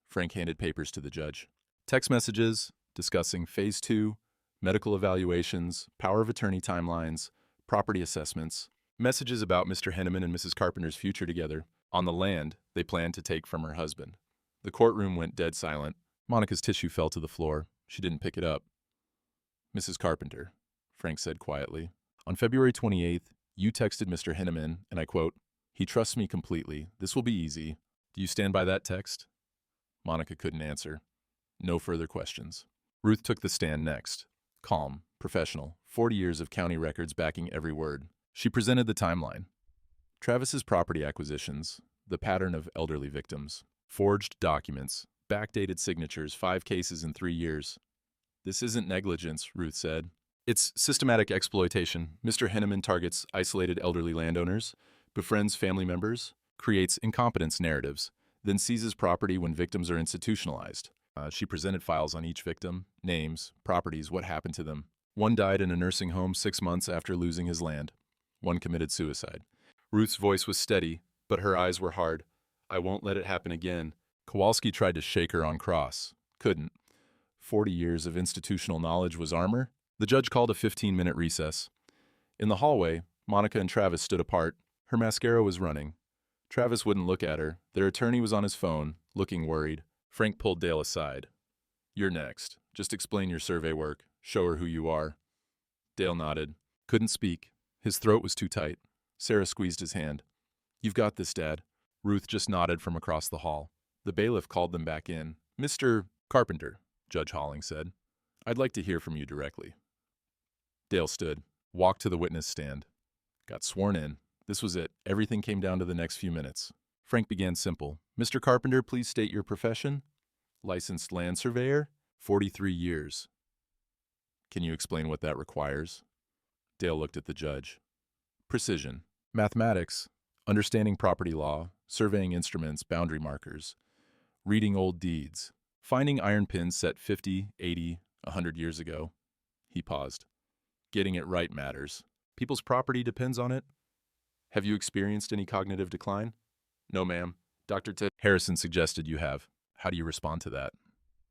Frank handed papers to the judge. Text messages discussing Phase 2, medical evaluations, power of attorney timelines, property assessments, messages about Mr. Henneman and Mrs. Carpenter's future together on the land they planned to take from her husband. The courtroom went dead silent. Monica's tissue fell to the floor. She didn't pick it up. Mrs. Carpenter, Frank said quietly, on February 28th, you texted Mr. Henneman, and I quote, he trusts me completely. This will be easy. Do you stand by that text? Monica couldn't answer. No further questions. Ruth took the stand next. Calm, professional, 40 years of county records backing every word. She presented the timeline. Travis's property acquisitions, the pattern of elderly victims, forged documents, backdated signatures, 5 cases in 3 years. This isn't negligence, Ruth said. It's systematic exploitation. Mr. Henneman targets isolated elderly landowners, befriends family members, creates incompetence narratives, then seizes property when victims are institutionalized. She presented files on each victim, names, properties, what happened to them. One died in a nursing home 6 months after losing his land. One committed suicide. Ruth's voice was steady, but her eyes were hard. I won't let it happen again. Kowalski tried to shake her on cross. Couldn't. 40 years of institutional knowledge was armor. The judge called a 15-minute recess. In the hallway, Monica and Travis stood apart. Her mascara was running. Travis wouldn't look at her. Their attorney was on his phone, looking worried. Frank pulled Dale aside. You're next. Just explain your survey work. Show her who you are. Dale nodded. Couldn't speak. His throat was too tight. Sarah squeezed his hand. You've got this, Dad. Ruth just nodded from across the hall. The bailiff called them back in. Mr. Carpenter, Judge Halling said. I'd like to hear from you directly. Dale stood, walked to the witness stand, got sworn in. This was it. Everything came down to the next few minutes. Frank began simple. Mr. Carpenter, please state your profession. Licensed land surveyor, 43 years. Can you explain what that requires? Dale looked at the judge. Precision, mathematics, understanding property law, surveying instruments, boundary markers, reading old deeds, finding iron pins set 50, 80, 100 years ago. He paused. Getting it right matters. People's property depends on it. Have you experienced any cognitive decline? No, ma'am. Dr. Harrison suggested you have. How do you respond to that?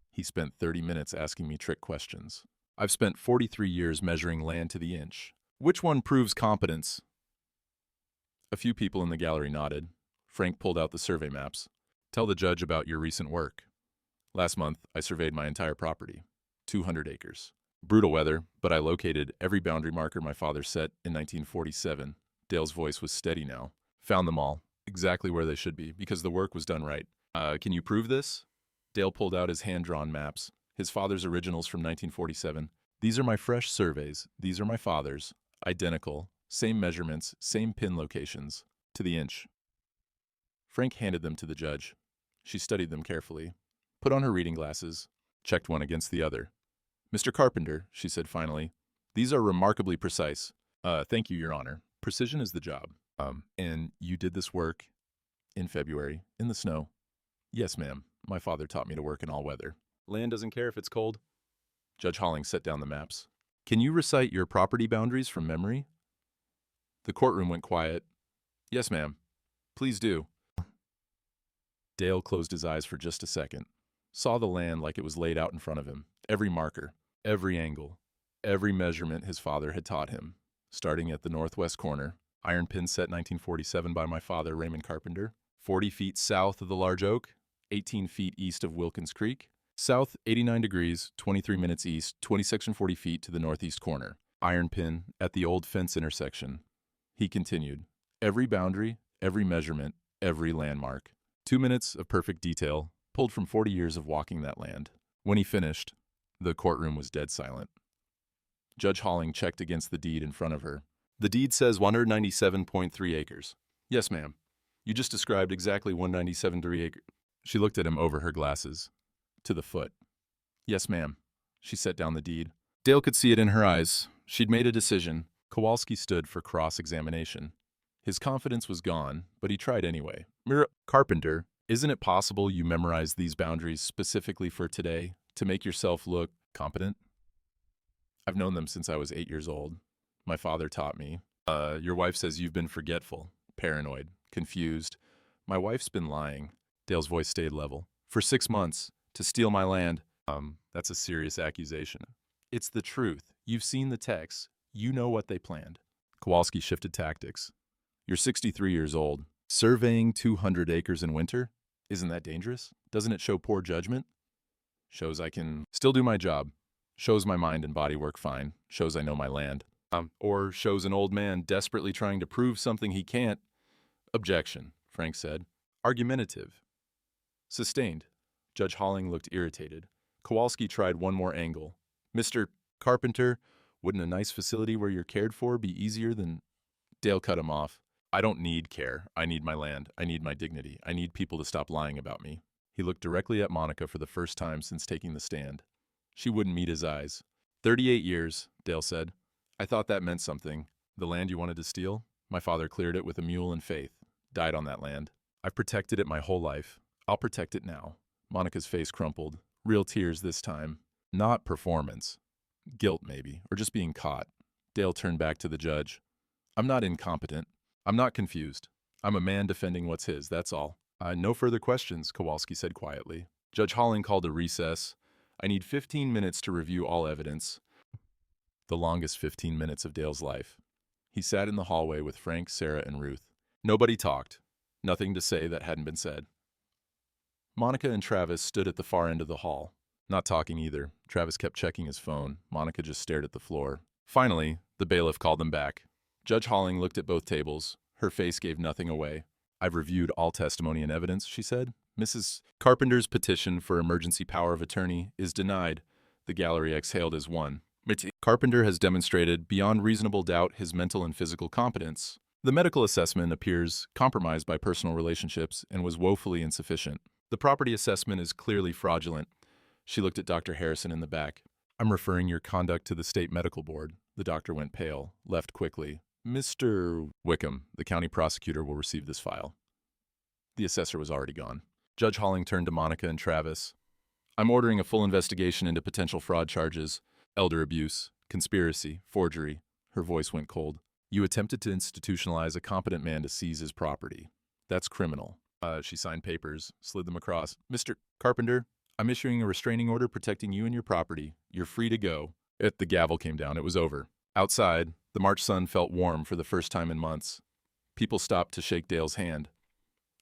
He spent 30 minutes asking me trick questions. I've spent 43 years measuring land to the inch. Which one proves competence? A few people in the gallery nodded. Frank pulled out the survey maps. Tell the judge about your recent work. Last month, I surveyed my entire property, 200 acres. Brutal weather, but I located every boundary marker my father set in 1947. Dale's voice was steady now. Found them all, exactly where they should be, because the work was done right. Can you prove this? Dale pulled out his hand-drawn maps, his father's originals from 1947. These are my fresh surveys. These are my father's. Identical. Same measurements, same pin locations. To the inch. Frank handed them to the judge. She studied them carefully, put on her reading glasses, checked one against the other. Mr. Carpenter, she said finally, these are remarkably precise. Thank you, Your Honor. Precision is the job. And you did this work in February, in the snow. Yes, ma'am. My father taught me to work in all weather. Land doesn't care if it's cold. Judge Halling set down the maps. Can you recite your property boundaries from memory? The courtroom went quiet. Yes, ma'am. Please do. Dale closed his eyes for just a second, saw the land like it was laid out in front of him, every marker, every angle, every measurement his father had taught him, starting at the northwest corner, iron pin set 1947 by my father, Raymond Carpenter, 40 feet south of the large oak, 18 feet east of Wilkins Creek. South, 89 degrees, 23 minutes east, 40 feet to the northeast corner. Iron pin at the old fence intersection. He continued. Every boundary, every measurement, every landmark. 2 minutes of perfect detail, pulled from 40 years of walking that land. When he finished, the courtroom was dead silent. Judge Halling checked against the deed in front of her. The deed says 197.3 acres. Yes, ma'am. You just described exactly 197.3 acres. She looked at him over her glasses. To the foot. Yes, ma'am. She set down the deed. Dale could see it in her eyes. She'd made a decision. Kowalski stood for cross-examination. His confidence was gone, but he tried anyway. Carpenter, isn't it possible you memorized these boundaries specifically for today to make yourself look competent? I've known them since I was 8 years old. My father taught me. Your wife says you've been forgetful, paranoid, confused. My wife's been lying. Dale's voice stayed level. For 6 months, to steal my land. That's a serious accusation. It's the truth. You've seen the texts. You know what they planned. Kowalski shifted tactics. You're 63 years old. Surveying 200 acres in winter? Isn't that dangerous? Doesn't it show poor judgment? Shows I can still do my job. Shows my mind and body work fine. Shows I know my land. Or shows an old man desperately trying to prove something he can't. Objection, Frank said. Argumentative. Sustained. Judge Halling looked irritated. Kowalski tried one more angle. Mr. Carpenter, wouldn't a nice facility where you're cared for be easier than... Dale cut him off. I don't need care. I need my land. I need my dignity. I need people to stop lying about me. He looked directly at Monica for the first time since taking the stand. She wouldn't meet his eyes. 38 years, Dale said. I thought that meant something. The land you wanted to steal? My father cleared it with a mule and faith. Died on that land. I've protected it my whole life. I'll protect it now. Monica's face crumpled. Real tears this time. Not performance. Guilt, maybe, or just being caught. Dale turned back to the judge. I'm not incompetent. I'm not confused. I'm a man defending what's his, that's all. No further questions, Kowalski said quietly. Judge Halling called a recess. I need 15 minutes to review all evidence. The longest 15 minutes of Dale's life. He sat in the hallway with Frank, Sarah, and Ruth. Nobody talked. Nothing to say that hadn't been said. Monica and Travis stood at the far end of the hall. Not talking either. Travis kept checking his phone. Monica just stared at the floor. Finally, the bailiff called them back. Judge Halling looked at both tables. Her face gave nothing away. I've reviewed all testimony and evidence, she said. Mrs. Carpenter's petition for emergency power of attorney is denied. The gallery exhaled as one. Carpenter has demonstrated beyond reasonable doubt his mental and physical competence. The medical assessment appears compromised by personal relationships and was woefully insufficient. The property assessment is clearly fraudulent. She looked at Dr. Harrison in the back. I'm referring your conduct to the state medical board. The doctor went pale, left quickly. Mr. Wickham, the county prosecutor, will receive this file. The assessor was already gone. Judge Halling turned to Monica and Travis. I'm ordering a full investigation into potential fraud charges, elder abuse, conspiracy, forgery. Her voice went cold. You attempted to institutionalize a competent man to seize his property. That's criminal. She signed papers, slid them across. Mr. Carpenter, I'm issuing a restraining order protecting you and your property. You're free to go. The gavel came down. It was over. Outside, the March sun felt warm for the first time in months. People stopped to shake Dale's hand.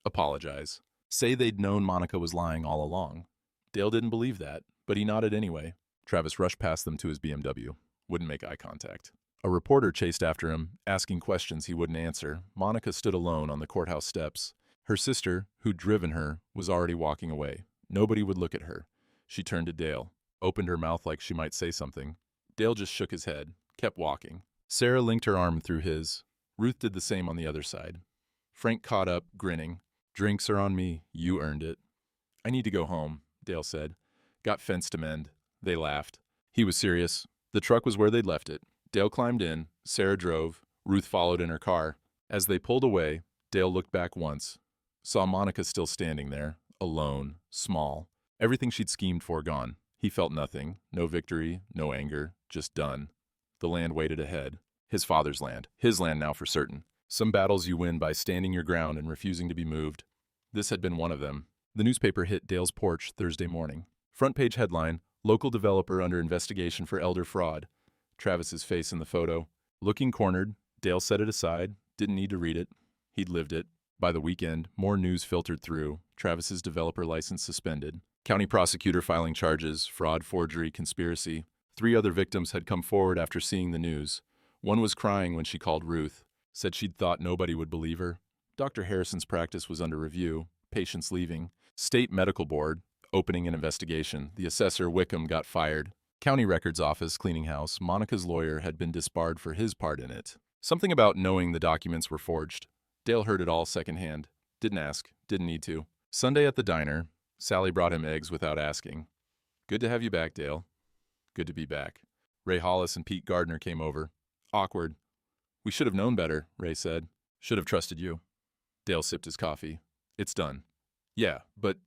Apologize. Say they'd known Monica was lying all along. Dale didn't believe that, but he nodded anyway. Travis rushed past them to his BMW. Wouldn't make eye contact. A reporter chased after him, asking questions he wouldn't answer. Monica stood alone on the courthouse steps. Her sister, who'd driven her, was already walking away. Nobody would look at her. She turned to Dale, opened her mouth like she might say something. Dale just shook his head, kept walking. Sarah linked her arm through his. Ruth did the same on the other side. Frank caught up, grinning. Drinks are on me. You earned it. I need to go home, Dale said. Got fence to mend. They laughed. He was serious. The truck was where they'd left it. Dale climbed in. Sarah drove. Ruth followed in her car. As they pulled away, Dale looked back once. Saw Monica still standing there, alone, small. Everything she'd schemed for gone. He felt nothing. No victory, no anger, just done. The land waited ahead. His father's land. His land now for certain. Some battles you win by standing your ground and refusing to be moved. This had been one of them. The newspaper hit Dale's porch Thursday morning. Front page headline, Local developer under investigation for elder fraud. Travis's face in the photo. Looking cornered, Dale set it aside, didn't need to read it. He'd lived it. By the weekend, more news filtered through. Travis's developer license suspended. County prosecutor filing charges, fraud, forgery, conspiracy. 3 other victims had come forward after seeing the news. One was crying when she called Ruth, said she'd thought nobody would believe her. Dr. Harrison's practice was under review, patients leaving. State Medical Board opening an investigation. The assessor, Wickham, got fired. County Records Office cleaning house. Monica's lawyer had been disbarred for his part in it. Something about knowing the documents were forged. Dale heard it all secondhand. Didn't ask, didn't need to. Sunday at the diner, Sally brought him eggs without asking. Good to have you back, Dale. Good to be back. Ray Hollis and Pete Gardner came over. Awkward. We should have known better, Ray said. Should have trusted you. Dale sipped his coffee. It's done. Yeah, but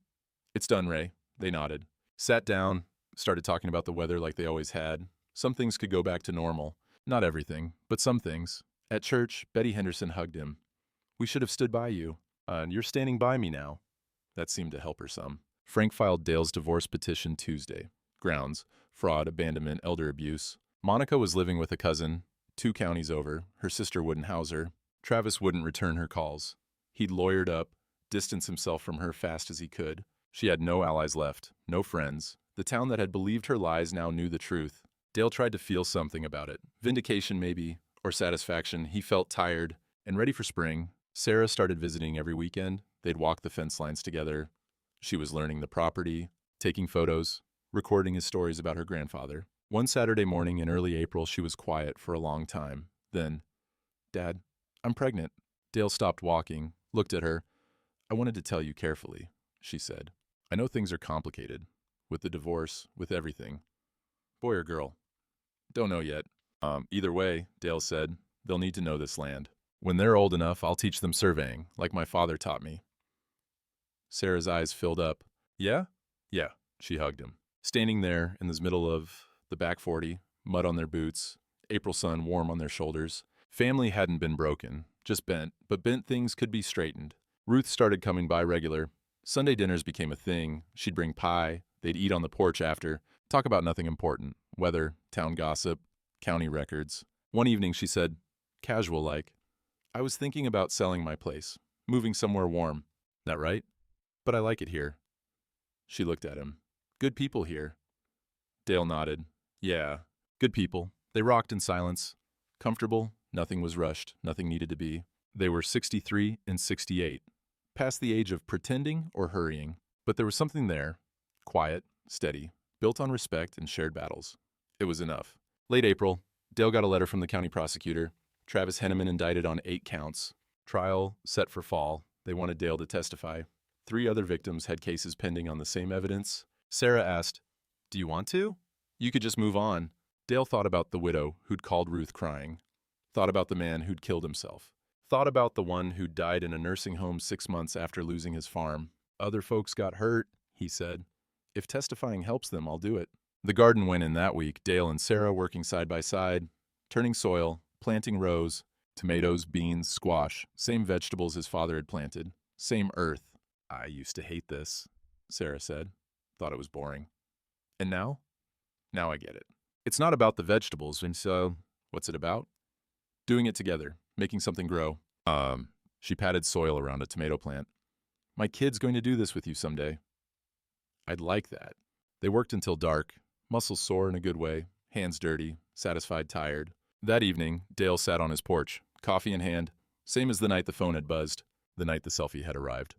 it's done, Ray. They nodded. Sat down, started talking about the weather like they always had. Some things could go back to normal. Not everything, but some things. At church, Betty Henderson hugged him. We should have stood by you. And you're standing by me now. That seemed to help her some. Frank filed Dale's divorce petition Tuesday. Grounds: fraud, abandonment, elder abuse. Monica was living with a cousin, 2 counties over. Her sister wouldn't house her. Travis wouldn't return her calls. He'd lawyered up, distanced himself from her fast as he could. She had no allies left, no friends. The town that had believed her lies now knew the truth. Dale tried to feel something about it. Vindication, maybe, or satisfaction. He felt tired and ready for spring. Sarah started visiting every weekend. They'd walk the fence lines together. She was learning the property, taking photos, recording his stories about her grandfather. One Saturday morning in early April, she was quiet for a long time. Then, Dad, I'm pregnant. Dale stopped walking, looked at her. I wanted to tell you carefully, she said. I know things are complicated. With the divorce, with everything. Boy or girl? Don't know yet. Either way, Dale said, they'll need to know this land. When they're old enough, I'll teach them surveying, like my father taught me. Sarah's eyes filled up. Yeah? Yeah, she hugged him. Standing there in the middle of the back 40, mud on their boots, April sun warm on their shoulders. Family hadn't been broken, just bent, but bent things could be straightened. Ruth started coming by regular. Sunday dinners became a thing. She'd bring pie. They'd eat on the porch after, talk about nothing important, weather, town gossip, county records. One evening she said, casual-like, I was thinking about selling my place, moving somewhere warm. That right? But I like it here. She looked at him. Good people here. Dale nodded. Yeah, good people. They rocked in silence. Comfortable, nothing was rushed, nothing needed to be. They were 63 and 68, past the age of pretending or hurrying. But there was something there, quiet, steady, built on respect and shared battles. It was enough. Late April, Dale got a letter from the county prosecutor. Travis Henneman indicted on 8 counts. Trial set for fall. They wanted Dale to testify. 3 other victims had cases pending on the same evidence. Sarah asked, do you want to? You could just move on. Dale thought about the widow who'd called Ruth crying. Thought about the man who'd killed himself. Thought about the one who'd died in a nursing home 6 months after losing his farm. Other folks got hurt, he said. If testifying helps them, I'll do it. The garden went in that week, Dale and Sarah working side by side, turning soil, planting rows, tomatoes, beans, squash, same vegetables his father had planted, same earth. I used to hate this, Sarah said. Thought it was boring. And now? Now I get it. It's not about the vegetables, and so, what's it about? Doing it together, making something grow. She patted soil around a tomato plant. My kid's going to do this with you someday. I'd like that. They worked until dark, muscles sore in a good way, hands dirty, satisfied, tired. That evening, Dale sat on his porch, coffee in hand, same as the night the phone had buzzed, the night the selfie had arrived.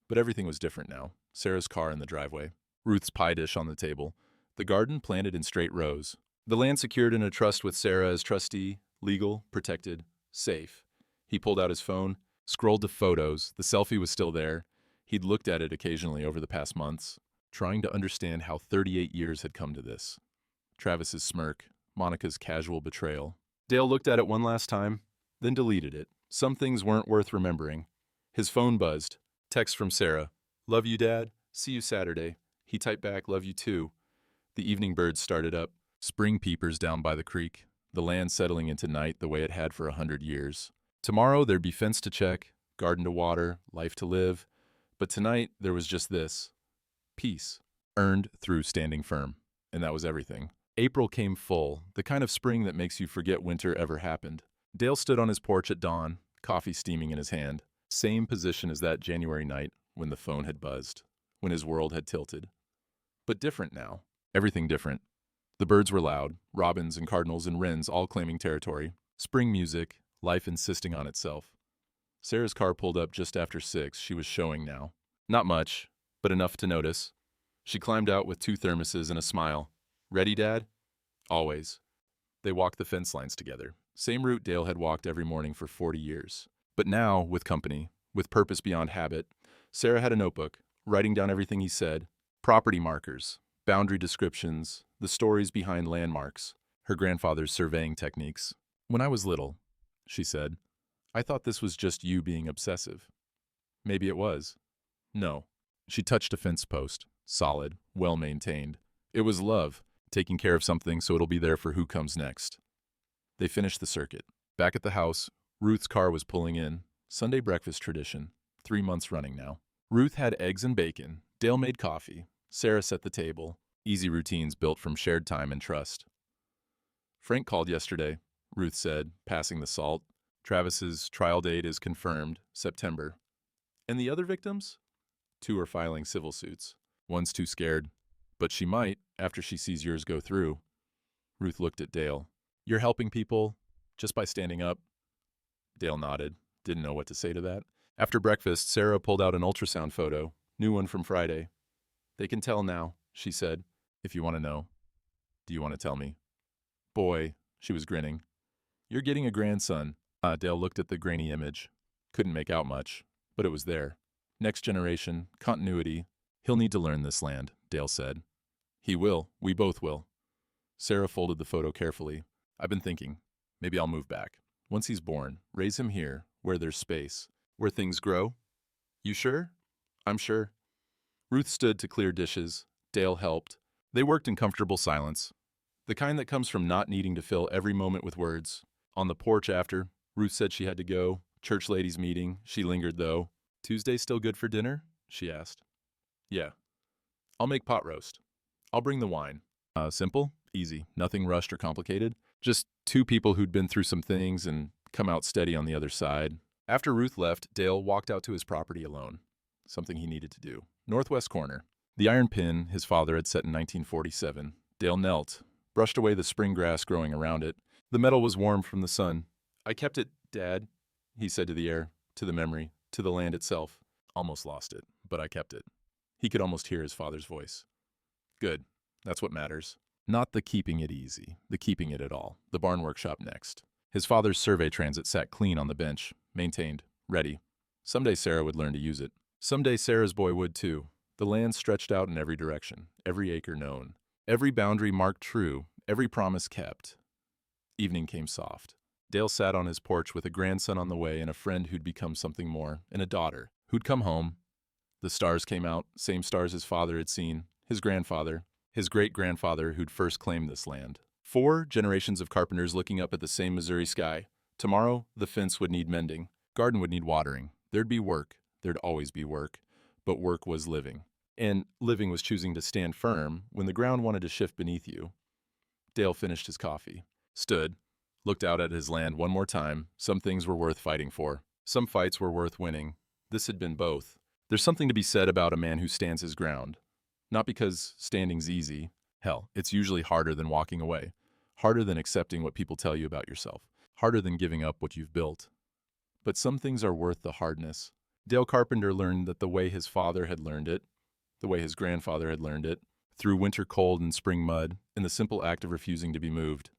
But everything was different now. Sarah's car in the driveway, Ruth's pie dish on the table, the garden planted in straight rows, the land secured in a trust with Sarah as trustee, legal, protected, safe. He pulled out his phone, scrolled to photos. The selfie was still there. He'd looked at it occasionally over the past months, trying to understand how 38 years had come to this. Travis's smirk, Monica's casual betrayal. Dale looked at it one last time, then deleted it. Some things weren't worth remembering. His phone buzzed. Text from Sarah. Love you, Dad. See you Saturday. He typed back, love you too. The evening birds started up. Spring peepers down by the creek. The land settling into night the way it had for 100 years. Tomorrow there'd be fence to check, garden to water, life to live. But tonight there was just this. Peace. Earned through standing firm. And that was everything. April came full, the kind of spring that makes you forget winter ever happened. Dale stood on his porch at dawn, coffee steaming in his hand. Same position as that January night when the phone had buzzed, when his world had tilted. But different now. Everything different. The birds were loud, robins and cardinals and wrens all claiming territory. Spring music, life insisting on itself. Sarah's car pulled up just after 6. She was showing now. Not much, but enough to notice. She climbed out with 2 thermoses and a smile. Ready, Dad? Always. They walked the fence lines together. Same route Dale had walked every morning for 40 years. But now, with company, with purpose beyond habit, Sarah had a notebook, writing down everything he said. Property markers, boundary descriptions, the stories behind landmarks, her grandfather's surveying techniques. When I was little, she said, I thought this was just you being obsessive. Maybe it was. No. She touched a fence post, solid, well-maintained. It was love, taking care of something so it'll be there for who comes next. They finished the circuit. Back at the house, Ruth's car was pulling in. Sunday breakfast tradition, 3 months running now. Ruth had eggs and bacon. Dale made coffee. Sarah set the table. Easy routines built from shared time and trust. Frank called yesterday, Ruth said, passing the salt. Travis's trial date is confirmed, September. And the other victims? 2 are filing civil suits. One's too scared. But she might, after she sees yours go through. Ruth looked at Dale. You're helping people just by standing up? Dale nodded. Didn't know what to say to that. After breakfast, Sarah pulled out an ultrasound photo, new one from Friday. They can tell now, she said, if you want to know. Do you want to tell me? Boy, she was grinning. You're getting a grandson. Dale looked at the grainy image. Couldn't make out much, but it was there. Next generation, continuity. He'll need to learn this land, Dale said. He will. We both will. Sarah folded the photo carefully. I've been thinking, maybe I'll move back. Once he's born, raise him here, where there's space, where things grow. You sure? I'm sure. Ruth stood to clear dishes. Dale helped. They worked in comfortable silence, the kind that comes from not needing to fill every moment with words. On the porch after, Ruth said she had to go. Church ladies' meeting. She lingered, though. Tuesday still good for dinner? She asked. Yeah. I'll make pot roast. I'll bring the wine. Simple, easy, nothing rushed or complicated. Just 2 people who'd been through some things and come out steady on the other side. After Ruth left, Dale walked out to his property alone. Something he needed to do. Northwest corner. The iron pin his father had set in 1947. Dale knelt, brushed away the spring grass growing around it. The metal was warm from the sun. I kept it, Dad, he said to the air, to the memory, to the land itself. Almost lost it, but I kept it. He could almost hear his father's voice. Good. That's what matters. Not the keeping it easy, the keeping it at all. The barn workshop next. His father's survey transit sat clean on the bench, maintained, ready. Someday Sarah would learn to use it. Someday Sarah's boy would too. The land stretched out in every direction, every acre known, every boundary marked true, every promise kept. Evening came soft. Dale sat on his porch with a grandson on the way and a friend who'd become something more, and a daughter who'd come home. The stars came out, same stars his father had seen, his grandfather, his great-grandfather who'd first claimed this land. 4 generations of carpenters looking up at the same Missouri sky. Tomorrow, the fence would need mending. Garden would need watering. There'd be work. There'd always be work. But work was living. And living was choosing to stand firm when the ground wanted to shift beneath you. Dale finished his coffee, stood, looked out at his land one more time. Some things were worth fighting for. Some fights were worth winning. This had been both. There's something to be said about a man who stands his ground. Not because standing's easy. Hell, it's usually harder than walking away. Harder than accepting what people tell you about yourself. Harder than giving up what you've built. But some things are worth the hardness. Dale Carpenter learned that the way his father had learned it, the way his grandfather had learned it, through winter cold and spring mud, in the simple act of refusing to be moved.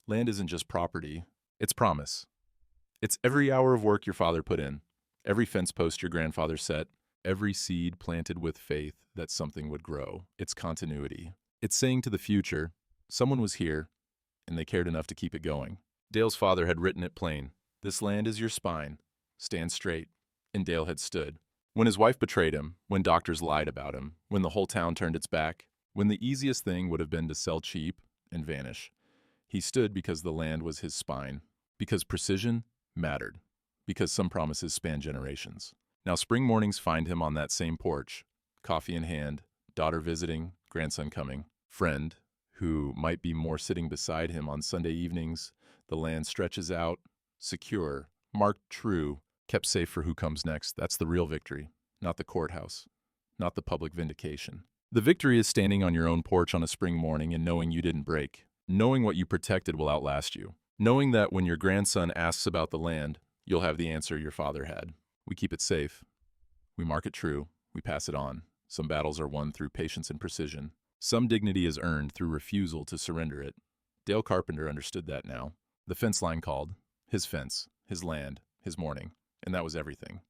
Land isn't just property, it's promise. It's every hour of work your father put in, every fence post your grandfather set, every seed planted with faith that something would grow. It's continuity. It's saying to the future, someone was here, and they cared enough to keep it going. Dale's father had written it plain. This land is your spine. Stand straight. And Dale had stood. When his wife betrayed him, when doctors lied about him, when the whole town turned its back, when the easiest thing would have been to sell cheap and vanish, he stood because the land was his spine, because precision mattered, because some promises span generations. Now spring mornings find him on that same porch, coffee in hand, daughter visiting, grandson coming, friend who might be more sitting beside him on Sunday evenings. The land stretches out, secure, marked true, kept safe for who comes next. That's the real victory, not the courthouse, not the public vindication. The victory is standing on your own porch on a spring morning and knowing you didn't break, knowing what you protected will outlast you, knowing that when your grandson asks about the land, you'll have the answer your father had. We keep it safe. We mark it true. We pass it on. Some battles are won through patience and precision. Some dignity is earned through refusal to surrender it. Dale Carpenter understood that now. The fence line called. His fence, his land, his morning, and that was everything.